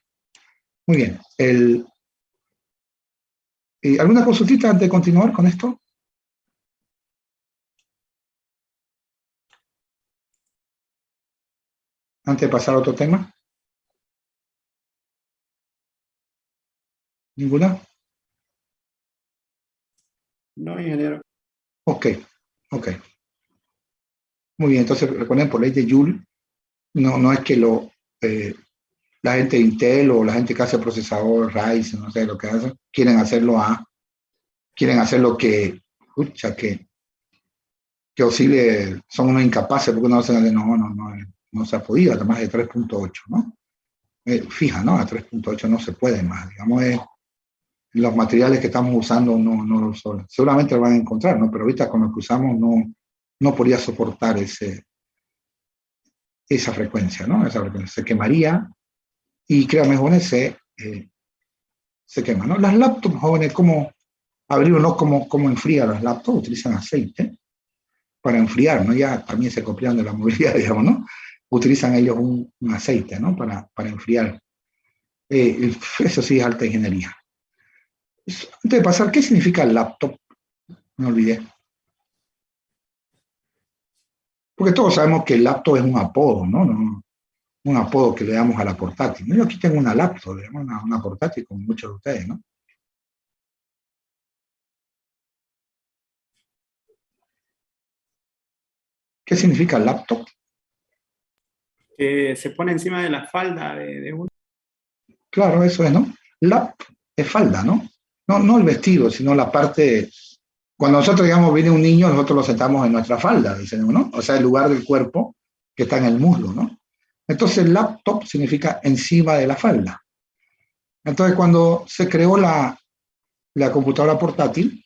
Muy bien. ¿Alguna consultita antes de continuar con esto? Antes de pasar a otro tema. ¿Ninguna? No, ingeniero. Ok, ok. Muy bien, entonces recuerden, por ley de Joule, no es que la gente de Intel o la gente que hace procesador Ryzen, no sé lo que hacen, quieren hacer lo que, escucha, que oscile, son unos incapaces porque no hacen, no se ha podido, además de 3.8, ¿no? Fija, ¿no? A 3.8 no se puede más, digamos, los materiales que estamos usando no lo son. Seguramente lo van a encontrar, ¿no? Pero ahorita con lo que usamos no podría soportar esa frecuencia, ¿no? Esa frecuencia se quemaría y créanme, jóvenes, se quema, ¿no? Las laptops, jóvenes, ¿cómo abrir o no? ¿Cómo enfría las laptops? Utilizan aceite para enfriar, ¿no? Ya también se copian de la movilidad, digamos, ¿no? Utilizan ellos un aceite, ¿no? Para enfriar. Eso sí es alta ingeniería. Antes de pasar, ¿qué significa laptop? Me olvidé. Porque todos sabemos que el laptop es un apodo, ¿no? Un apodo que le damos a la portátil. Yo aquí tengo una laptop, digamos, una portátil como muchos de ustedes, ¿no? ¿Qué significa laptop? Que se pone encima de la falda de uno. Claro, eso es, ¿no? Lap es falda, ¿no? No el vestido, sino la parte. Cuando nosotros, digamos, viene un niño, nosotros lo sentamos en nuestra falda, dicen, ¿no? O sea, el lugar del cuerpo que está en el muslo, ¿no? Entonces, laptop significa encima de la falda. Entonces, cuando se creó la computadora portátil,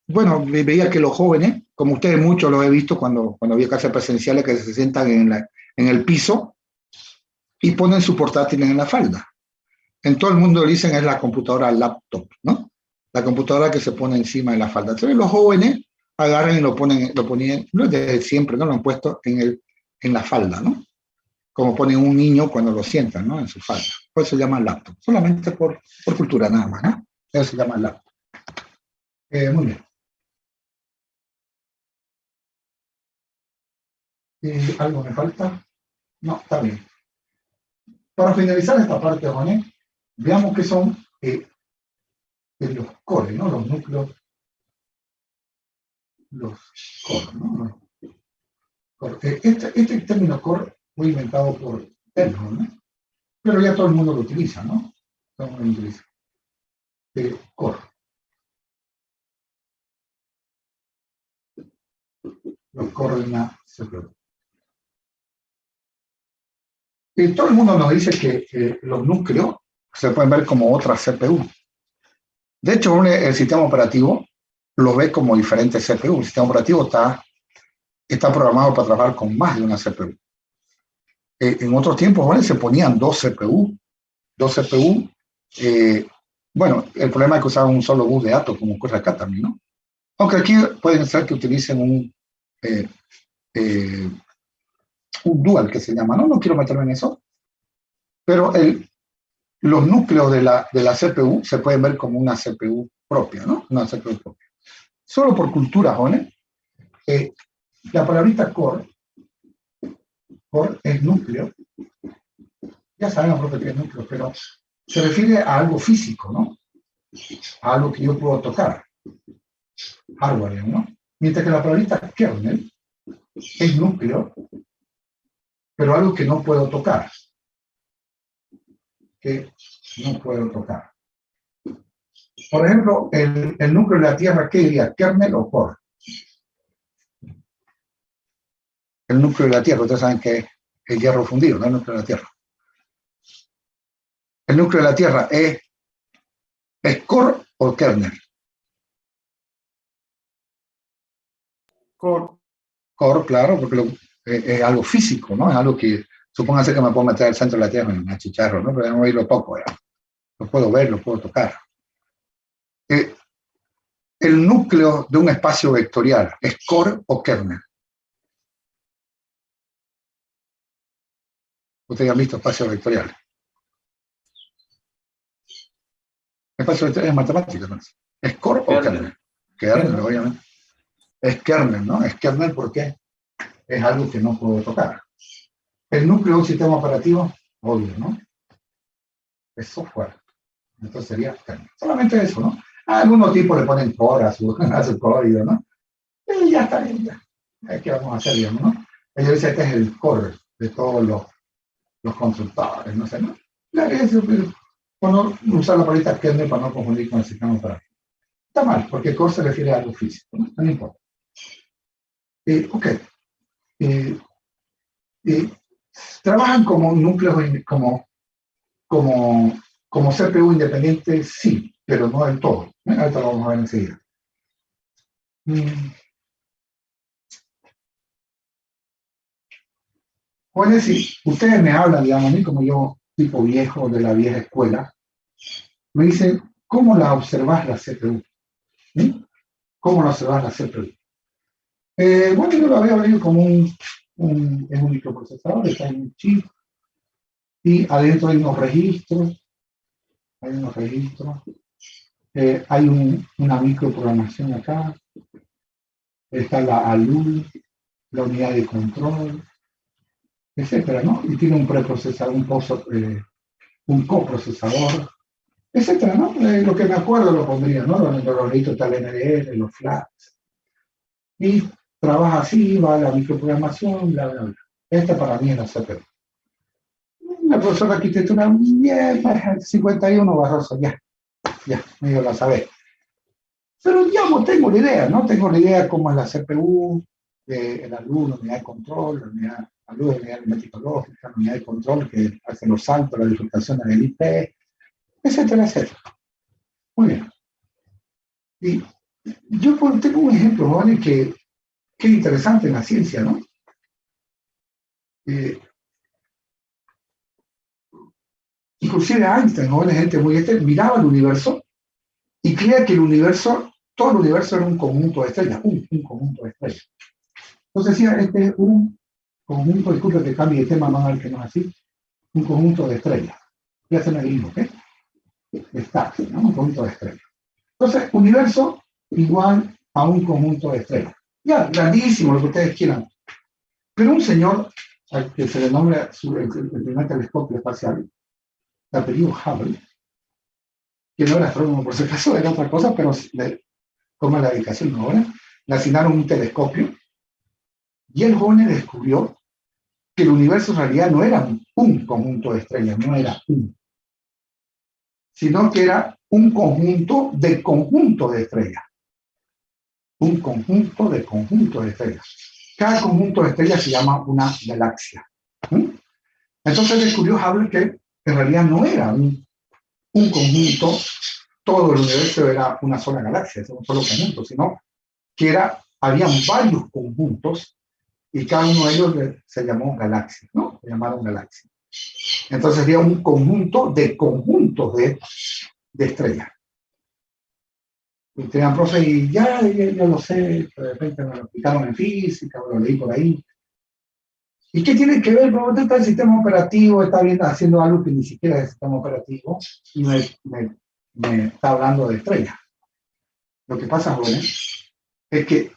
bueno, veía que los jóvenes, como ustedes muchos los he visto cuando había clases presenciales, que se sientan en el piso y ponen su portátil en la falda. En todo el mundo dicen es la computadora laptop, ¿no? La computadora que se pone encima de la falda. Entonces los jóvenes agarran y lo ponían, desde siempre, ¿no? Lo han puesto en la falda, ¿no? Como ponen un niño cuando lo sientan, ¿no? En su falda. Por eso se llama laptop. Solamente por cultura nada más, ¿no? Eso se llama laptop. Muy bien. ¿Algo me falta? No, está bien. Para finalizar esta parte, Juané, veamos qué son los cores, ¿no? Los núcleos. Los core, ¿no? Este término core fue inventado por Elrond, ¿no? Pero ya todo el mundo lo utiliza, ¿no? Todo el mundo lo utiliza. Core. Los core de una CPU. Todo el mundo nos dice que los núcleos se pueden ver como otra CPU. De hecho, el sistema operativo lo ve como diferentes CPU. El sistema operativo está programado para trabajar con más de una CPU. En otros tiempos, ¿vale? Se ponían dos CPU. Bueno, el problema es que usaban un solo bus de datos, como ocurre acá también, ¿no? Aunque aquí pueden ser que utilicen un dual, que se llama, ¿no? No quiero meterme en eso. Pero los núcleos de la CPU se pueden ver como una CPU propia, ¿no? Una CPU propia. Solo por cultura, ¿vale? La palabrita core es núcleo. Ya sabemos lo que es núcleo, pero se refiere a algo físico, ¿no? A algo que yo puedo tocar. Hardware, ¿no? Mientras que la palabrita kernel es núcleo, pero algo que no puedo tocar. Que no puedo tocar. Por ejemplo, el núcleo de la Tierra, ¿qué diría? ¿Kernel o core? El núcleo de la Tierra, ustedes saben que es el hierro fundido, ¿no? El núcleo de la Tierra. El núcleo de la Tierra ¿es core o kernel? Core, claro, porque es algo físico, ¿no? Es algo que, supónganse que me puedo meter al centro de la Tierra en un achicharro, ¿no? Pero no lo toco, ya. Lo puedo ver, lo puedo tocar. El núcleo de un espacio vectorial, ¿es core o kernel? Ustedes han visto espacios vectoriales. Espacio vectorial es matemática, ¿no? ¿Es core o kernel? Kernel, obviamente. Es kernel, ¿no? Es kernel porque es algo que no puedo tocar. El núcleo de un sistema operativo, obvio, ¿no? Es software. Entonces sería kernel. Solamente eso, ¿no? A algunos tipos le ponen core a su código, ¿no? Y ya está bien, ya. ¿Qué vamos a hacer, digamos, no? Ellos dicen que es el core de todos los constructores, no sé, ¿no? Usar la palabra kernel para no confundir con el sistema operativo. Está mal, porque core se refiere a algo físico, ¿no? No importa. Ok. ¿Trabajan como núcleos, como CPU independiente? Sí, pero no del todo. Ahorita lo vamos a ver enseguida. Bueno, si ustedes me hablan, digamos, a mí como yo, tipo viejo de la vieja escuela, me dicen, ¿cómo la observas la CPU? ¿Cómo la observas la CPU? Bueno, yo lo había venido como es un microprocesador, está en un chip, y adentro hay unos registros, hay una microprogramación acá, está la ALU, la unidad de control, etcétera, ¿no? Y tiene un preprocesador, un coprocesador, etcétera, ¿no? Lo que me acuerdo lo pondría, ¿no? Los registros está el NDR, los flags. Y trabaja así, va a la microprogramación, bla, bla, bla. Esta para mí es la CPU. La profesora de arquitectura, bien, 51 Barroso, ya, medio la sabe. Pero ya no tengo la idea, ¿no? Tengo la idea cómo es la CPU, el ALU, la unidad de control, la unidad aritmética lógica, la unidad de control que hace los saltos, las bifurcaciones del IP, etcétera, etcétera. Muy bien. Y yo tengo un ejemplo, ¿vale? Que es interesante en la ciencia, ¿no? Inclusive Einstein, ¿no? La gente muy miraba el universo y creía que el universo, todo el universo era un conjunto de estrellas, un conjunto de estrellas. Entonces decía, este es un conjunto, disculpe que cambie de tema, van a ver que no es así, un conjunto de estrellas. Ya se me dijo, ¿qué? Está, ¿no? Un conjunto de estrellas. Entonces, universo igual a un conjunto de estrellas. Ya, grandísimo, lo que ustedes quieran. Pero un señor, al que se le nombra el primer telescopio espacial, de apellido Hubble, que no era astrónomo por si acaso, era otra cosa, pero como la dedicación ahora, le asignaron un telescopio y el joven descubrió que el universo en realidad no era un conjunto de estrellas, no era sino que era un conjunto de estrellas. Un conjunto de estrellas. Cada conjunto de estrellas se llama una galaxia. Entonces descubrió Hubble que en realidad no era un conjunto, todo el universo era una sola galaxia, un solo conjunto, sino que habían varios conjuntos y cada uno de ellos se llamó galaxia, ¿no? Se llamaron galaxia. Entonces había un conjunto de conjuntos de estrellas. Y te digan, profe, y ya lo sé, de repente me lo explicaron en física, lo leí por ahí. ¿Y qué tiene que ver? Porque está el sistema operativo, está haciendo algo que ni siquiera es el sistema operativo y me está hablando de estrellas. Lo que pasa, jóvenes, es que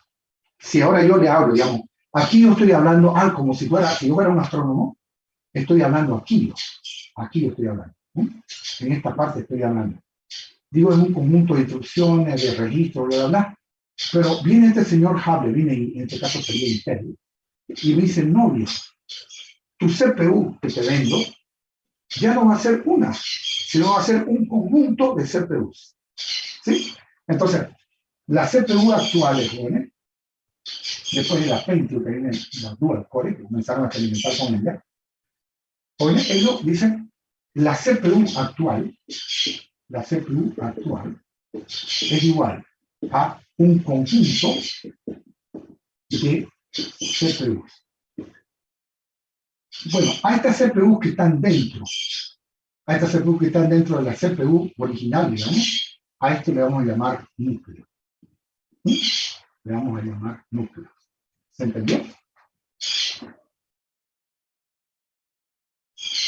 si ahora yo le hablo, digamos, aquí yo estoy hablando, como si yo fuera un astrónomo, estoy hablando aquí estoy hablando, en esta parte estoy hablando. Digo, en un conjunto de instrucciones, de registros, bla, bla, bla, pero viene este señor Hubble, en este caso sería Intel, y me dice, no, viejo, tu CPU que te vendo ya no va a ser una, sino va a ser un conjunto de CPUs. ¿Sí? Entonces, las CPU actuales, jóvenes, después de las Pentium que vienen las Dual Core, que comenzaron a experimentar con ella, jóvenes, ellos dicen, la CPU actual es igual a un conjunto de CPUs. Bueno, a estas CPUs que están dentro, de la CPU original, digamos, a esto le vamos a llamar núcleo. Le vamos a llamar núcleo. ¿Se entendió?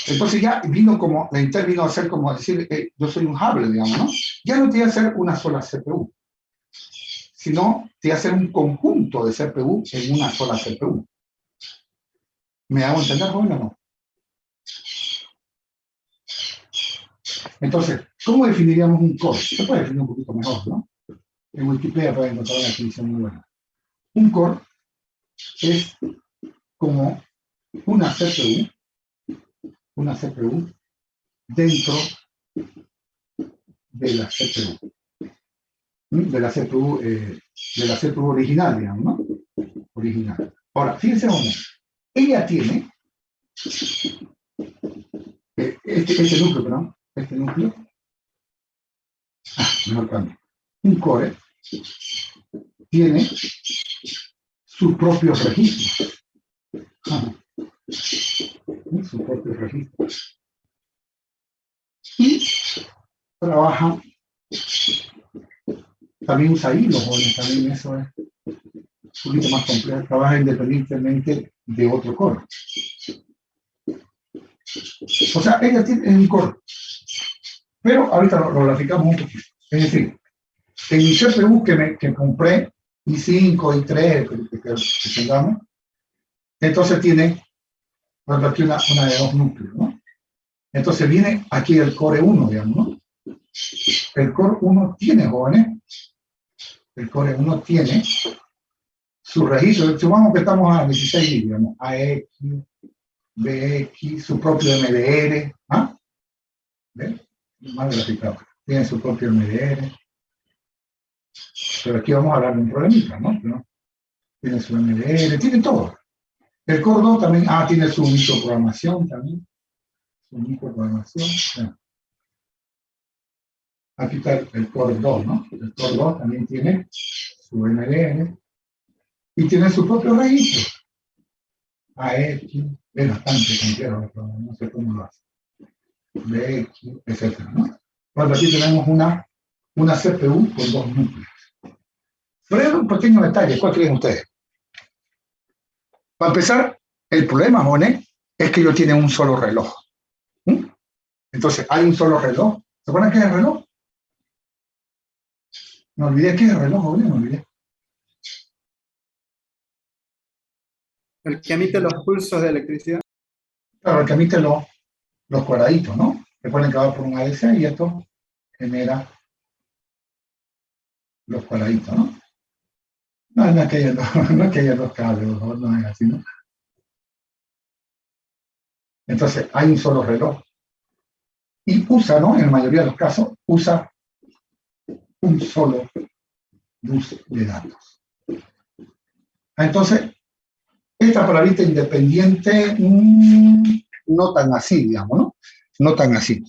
Entonces ya vino como, la Intel vino a ser como decir, yo soy un Hubble, digamos, ¿no? Ya no te iba a hacer una sola CPU, sino te iba a hacer un conjunto de CPU en una sola CPU. ¿Me hago entender, joven, o no? Entonces, ¿cómo definiríamos un core? Se puede definir un poquito mejor, ¿no? En Wikipedia pueden encontrar una definición muy buena. Un core es como una CPU dentro de la CPU. De la CPU original, digamos, ¿no? Original. Ahora, fíjense uno. Ella tiene este núcleo, perdón. Este núcleo. Mejor cambio. Un core tiene sus propios registros. Sus propios registros. Y trabaja, también usa hilos, también eso es un poquito más complejo, trabaja independientemente de otro core. O sea, ella tiene un core, pero ahorita lo graficamos un poquito. Es decir, en mi CPU que compré, i5, i3, que tengamos, entonces tiene, por ejemplo, aquí una de dos núcleos, ¿no? Entonces viene aquí el core 1, digamos, ¿no? El core 1 tiene, jóvenes, el core 1 tiene su registro, supongamos que estamos a 16 bits, digamos, AX, BX, su propio MDR, ¿ah? ¿Ven? Más graficado. Tiene su propio MDR. Pero aquí vamos a hablar de un problemita, ¿no? Tiene su MDR, tiene todo. El core 2 también, tiene su microprogramación también. Su microprogramación. Bueno. Aquí está el core 2, ¿no? El core 2 también tiene su MDR y tiene su propio registro. AX, es bastante complejo, no sé cómo lo hace. BX, etc., ¿no? Bueno, aquí tenemos una CPU con dos núcleos. Pero hay un pequeño detalle, ¿cuál creen ustedes? Para empezar, el problema, Joné, es que ellos tienen un solo reloj. Entonces, hay un solo reloj. ¿Se acuerdan qué es el reloj? Me olvidé qué es el reloj, Joné, me olvidé. El que emite los pulsos de electricidad. Claro, el que emite los cuadraditos, ¿no? Recuerden que va por un ADC y esto genera los cuadraditos, ¿no? No es que haya dos cables, no es así, ¿no? Entonces, hay un solo reloj. Y usa, ¿no? En la mayoría de los casos, usa un solo bus de datos. Entonces, esta palabrita independiente, no tan así, digamos, ¿no? No tan así.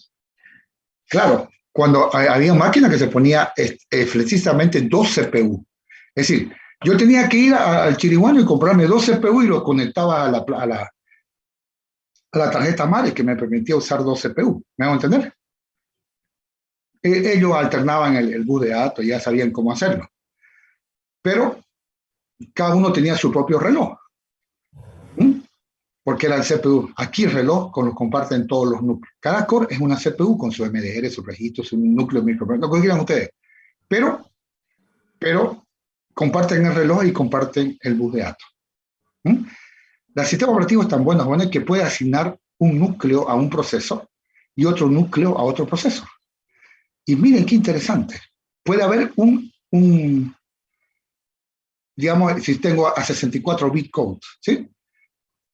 Claro, cuando había máquinas que se ponía precisamente 2 CPU. Es decir, yo tenía que ir al chiriguano y comprarme 2 CPU y lo conectaba a la tarjeta madre que me permitía usar 2 CPU. ¿Me hago entender? Ellos alternaban el bus de datos, ya sabían cómo hacerlo. Pero cada uno tenía su propio reloj. Porque era el CPU. Aquí el reloj lo comparten todos los núcleos. Cada core es una CPU con su MDR, su registro, su núcleo microprocesor, lo que quieran ustedes. Pero comparten el reloj y comparten el bus de datos. Los sistemas operativos están buenos, bueno, que puede asignar un núcleo a un procesor y otro núcleo a otro procesor. Y miren qué interesante. Puede haber digamos, si tengo a 64 bit code, ¿sí?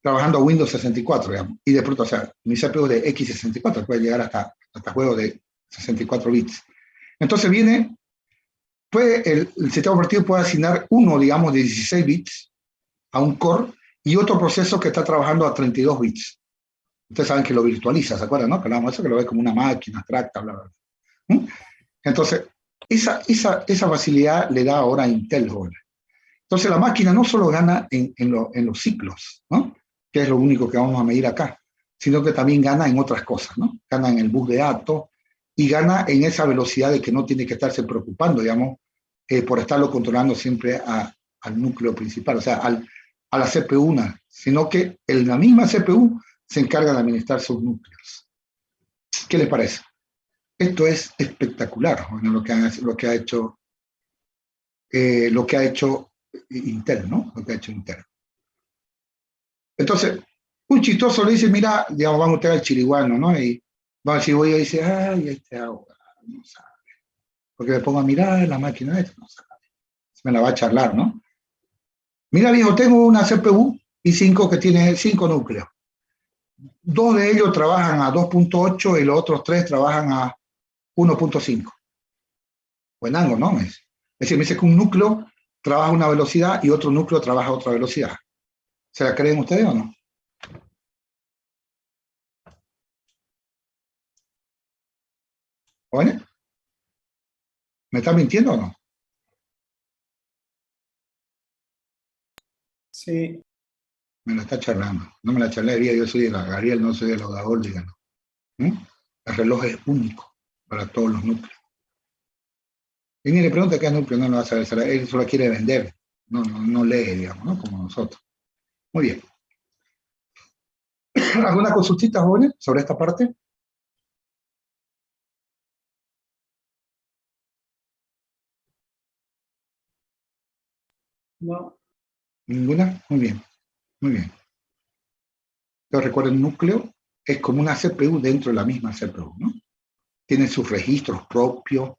Trabajando a Windows 64, digamos, y de pronto, o sea, mi CPU de x64 puede llegar hasta juegos de 64 bits. Entonces el sistema operativo puede asignar uno, digamos, de 16 bits a un core y otro proceso que está trabajando a 32 bits. Ustedes saben que lo virtualiza, ¿se acuerdan, no? Que hablamos de eso, que lo ve como una máquina abstracta, bla, bla, bla. Entonces, esa facilidad le da ahora a Intel, joven. Entonces, la máquina no solo gana en los ciclos, ¿no? Que es lo único que vamos a medir acá, sino que también gana en otras cosas, ¿no? Gana en el bus de datos y gana en esa velocidad de que no tiene que estarse preocupando, digamos, por estarlo controlando siempre al núcleo principal, o sea, a la CPU, sino que en la misma CPU se encarga de administrar sus núcleos. ¿Qué les parece? Esto es espectacular, bueno, lo que ha hecho Intel, ¿no? Lo que ha hecho Intel. Entonces, un chistoso le dice, mira, digamos, vamos a usted al chiriguano, ¿no? Y va al chiriguano y dice, ay, este agua, no sabe. Porque me pongo a mirar la máquina, esta no sabe. Me la va a charlar, ¿no? Mira, viejo, tengo una CPU i5 que tiene 5 núcleos. 2 de ellos trabajan a 2.8 y los otros 3 trabajan a 1.5. Buenango, ¿no? Es decir, me dice que un núcleo trabaja a una velocidad y otro núcleo trabaja a otra velocidad. ¿Se la creen ustedes o no? ¿Oye? ¿Me están mintiendo o no? Sí. Me la está charlando. No me la charlaría, yo soy de la Gabriel, no soy de los Gagol, díganlo. El reloj es único para todos los núcleos. Y ni le pregunta qué núcleo, no lo va a saber, él solo quiere vender, no lee, digamos, ¿no? Como nosotros. Muy bien. ¿Alguna consultita, jóvenes, sobre esta parte? No. ¿Ninguna? Muy bien, muy bien. Entonces recuerden, el núcleo es como una CPU dentro de la misma CPU, ¿no? Tiene sus registros propios.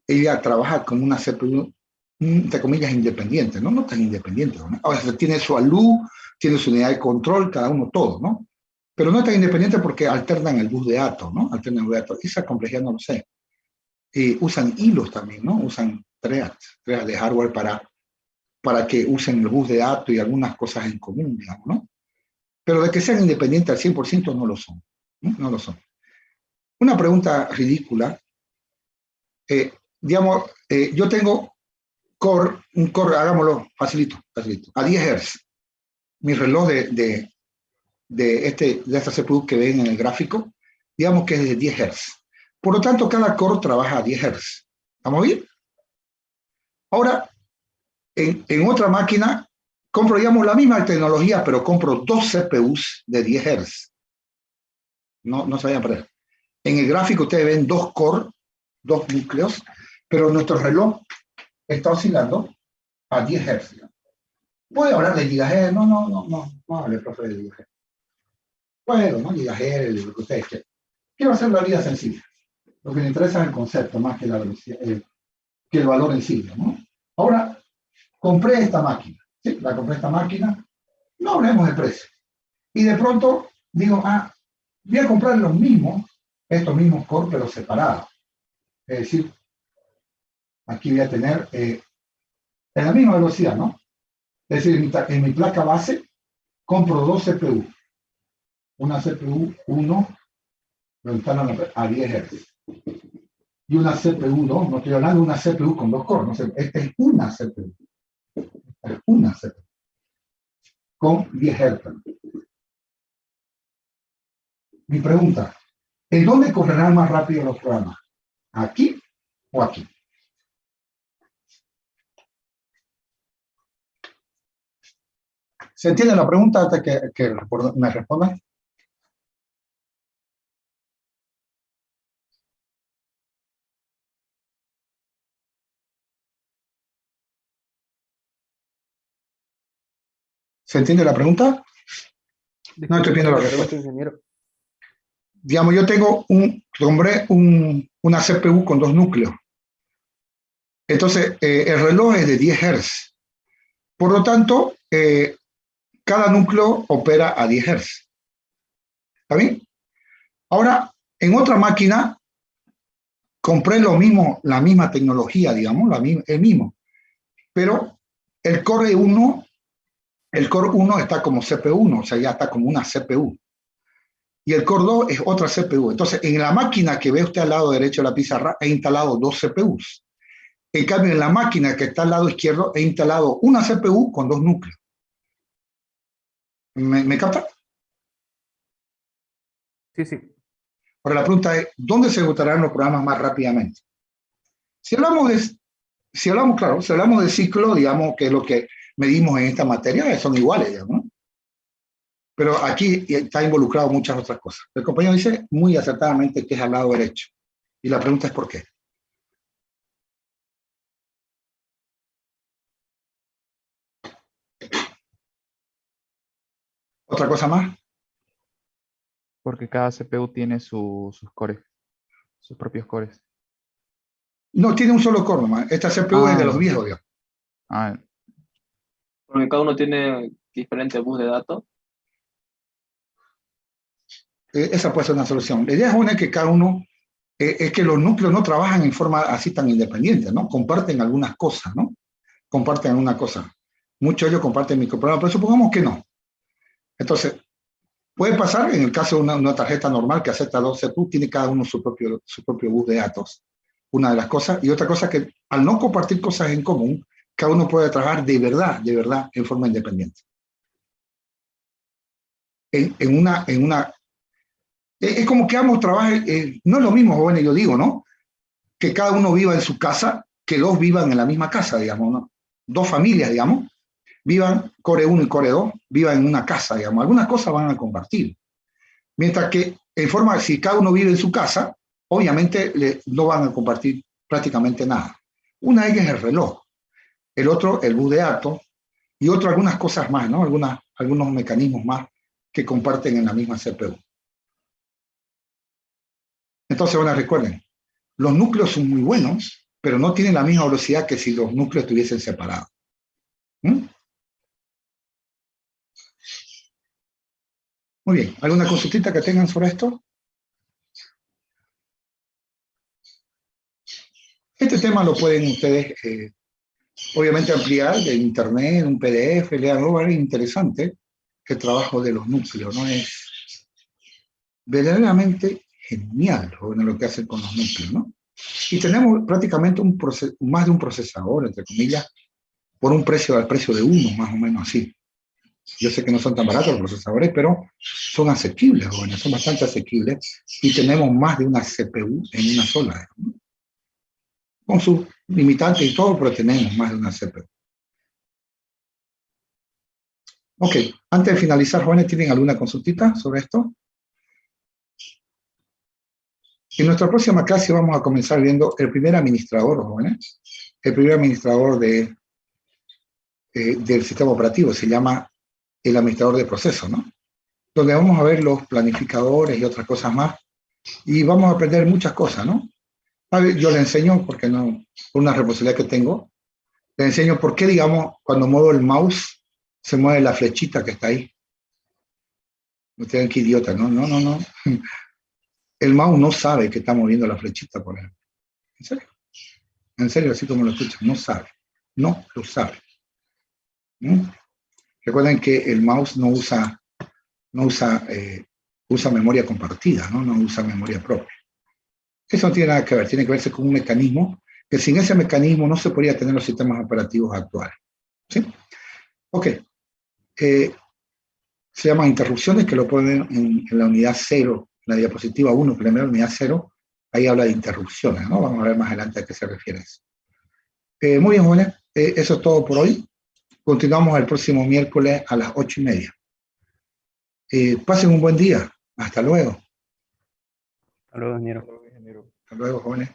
Ella trabaja como una CPU, entre comillas, independiente, ¿no? No tan independiente, ¿no? O sea, tiene su ALU, tiene su unidad de control, cada uno todo, ¿no? Pero no es tan independiente porque alternan el bus de datos, ¿no? Alternan el bus de datos. Esa complejidad no lo sé. Usan hilos también, ¿no? Usan threads de hardware para que usen el bus de datos y algunas cosas en común, digamos, ¿no? Pero de que sean independientes al 100% no lo son, ¿no? No lo son. Una pregunta ridícula. Digamos, yo tengo un core, hagámoslo facilito, a 10 Hz. Mi reloj de esta CPU que ven en el gráfico, digamos que es de 10 Hz. Por lo tanto, cada core trabaja a 10 Hz. ¿Estamos bien? Ahora, en otra máquina, compro, digamos, la misma tecnología, pero compro 2 CPUs de 10 Hz. No se vayan a perder. En el gráfico ustedes ven 2 cores, 2 núcleos, pero nuestro reloj está oscilando a 10 Hz. ¿Puede hablar de gigahertz? No hable, profe, de gigahertz. Puedo, ¿no? Gigahertz, lo que ustedes quieran. Quiero hacer la vida sencilla. Lo que me interesa es el concepto más que la velocidad, que el valor en sí, ¿no? Ahora, compré esta máquina. ¿Sí? La compré esta máquina. No hablemos de precio. Y de pronto digo, voy a comprar los mismos, estos mismos cores, pero separados. Es decir, aquí voy a tener en la misma velocidad, ¿no? Es decir, en mi placa base compro 2 CPU. Una CPU 1 lo instalan a 10 Hz. Y una CPU 2, no estoy hablando de una CPU con 2 cores, no sé, esta es una CPU. Es una CPU. Con 10 Hz. Mi pregunta, ¿en dónde correrán más rápido los programas? ¿Aquí o aquí? ¿Se entiende la pregunta hasta que me respondan? ¿Se entiende la pregunta? No estoy viendo la respuesta. Ingeniero. Digamos, yo compré una CPU con 2 núcleos. Entonces, el reloj es de 10 Hz. Por lo tanto, cada núcleo opera a 10 Hz. ¿Está bien? Ahora, en otra máquina, compré la misma tecnología, digamos, el mismo. Pero el core 1 está como CPU1, o sea, ya está como una CPU. Y el core 2 es otra CPU. Entonces, en la máquina que ve usted al lado derecho de la pizarra, he instalado 2 CPUs. En cambio, en la máquina que está al lado izquierdo, he instalado una CPU con 2 núcleos. ¿Me capta? Sí, sí. Ahora la pregunta es, ¿dónde se ejecutarán los programas más rápidamente? Si hablamos de ciclo, digamos que es lo que medimos en esta materia, son iguales, digamos, ¿no? Pero aquí está involucrado muchas otras cosas. El compañero dice muy acertadamente que es al lado derecho. Y la pregunta es ¿por qué? ¿Otra cosa más? Porque cada CPU tiene sus cores, sus propios cores. No, tiene un solo core nomás. Esta CPU es de los viejos, digamos. Ah, Porque cada uno tiene diferentes bus de datos. Esa puede ser una solución. La idea es que cada uno, es que los núcleos no trabajan en forma así tan independiente, ¿no? Comparten algunas cosas, ¿no? Comparten algunas cosas. Muchos de ellos comparten microprogramas, pero supongamos que no. Entonces, puede pasar en el caso de una tarjeta normal que acepta 12 CPU, tiene cada uno su propio bus de datos. Una de las cosas. Y otra cosa que al no compartir cosas en común, cada uno puede trabajar de verdad, en forma independiente. Es como que ambos trabajen, no es lo mismo, jóvenes, yo digo, ¿no? Que cada uno viva en su casa, que dos vivan en la misma casa, digamos, ¿no? Dos familias, digamos, vivan Core 1 y Core 2, vivan en una casa, digamos. Algunas cosas van a compartir. Mientras que, si cada uno vive en su casa, obviamente no van a compartir prácticamente nada. Una de ellas es el reloj, el otro el bus de datos, y otro algunas cosas más, ¿no? Algunos mecanismos más que comparten en la misma CPU. Entonces, bueno, recuerden, los núcleos son muy buenos, pero no tienen la misma velocidad que si los núcleos estuviesen separados. Muy bien, ¿alguna consultita que tengan sobre esto? Este tema lo pueden ustedes, obviamente, ampliar de internet, un PDF, leanlo, es interesante el trabajo de los núcleos, ¿no? Es verdaderamente genial lo que hacen con los núcleos, ¿no? Y tenemos prácticamente más de un procesador, entre comillas, por un precio al precio de uno, más o menos así. Yo sé que no son tan baratos los procesadores, pero son asequibles, jóvenes, son bastante asequibles, y tenemos más de una CPU en una sola, ¿no? Con sus limitantes y todo, pero tenemos más de una CPU. Ok, antes de finalizar, jóvenes, ¿tienen alguna consultita sobre esto? En nuestra próxima clase vamos a comenzar viendo el primer administrador, jóvenes, el primer administrador del sistema operativo, se llama el administrador de procesos, ¿no? Donde vamos a ver los planificadores y otras cosas más, y vamos a aprender muchas cosas, ¿no? A ver, yo le enseño, porque no, por una responsabilidad que tengo, le enseño por qué, digamos, cuando muevo el mouse, se mueve la flechita que está ahí. No te ven que idiota, ¿no? No. El mouse no sabe que está moviendo la flechita, por ejemplo. ¿En serio? En serio, así como lo escuchan, no sabe. No lo sabe. Recuerden que el mouse usa memoria compartida, ¿no? No usa memoria propia. Eso no tiene nada que ver, tiene que verse con un mecanismo que sin ese mecanismo no se podría tener los sistemas operativos actuales. ¿Sí? Ok. Se llaman interrupciones, que lo ponen en la unidad 0, en la diapositiva 1, primera unidad 0, ahí habla de interrupciones, ¿no? Vamos a ver más adelante a qué se refiere eso. Muy bien, jóvenes, eso es todo por hoy. Continuamos el próximo miércoles a las 8:30. Pasen un buen día. Hasta luego. Hasta luego, ingeniero. Hasta luego, jóvenes.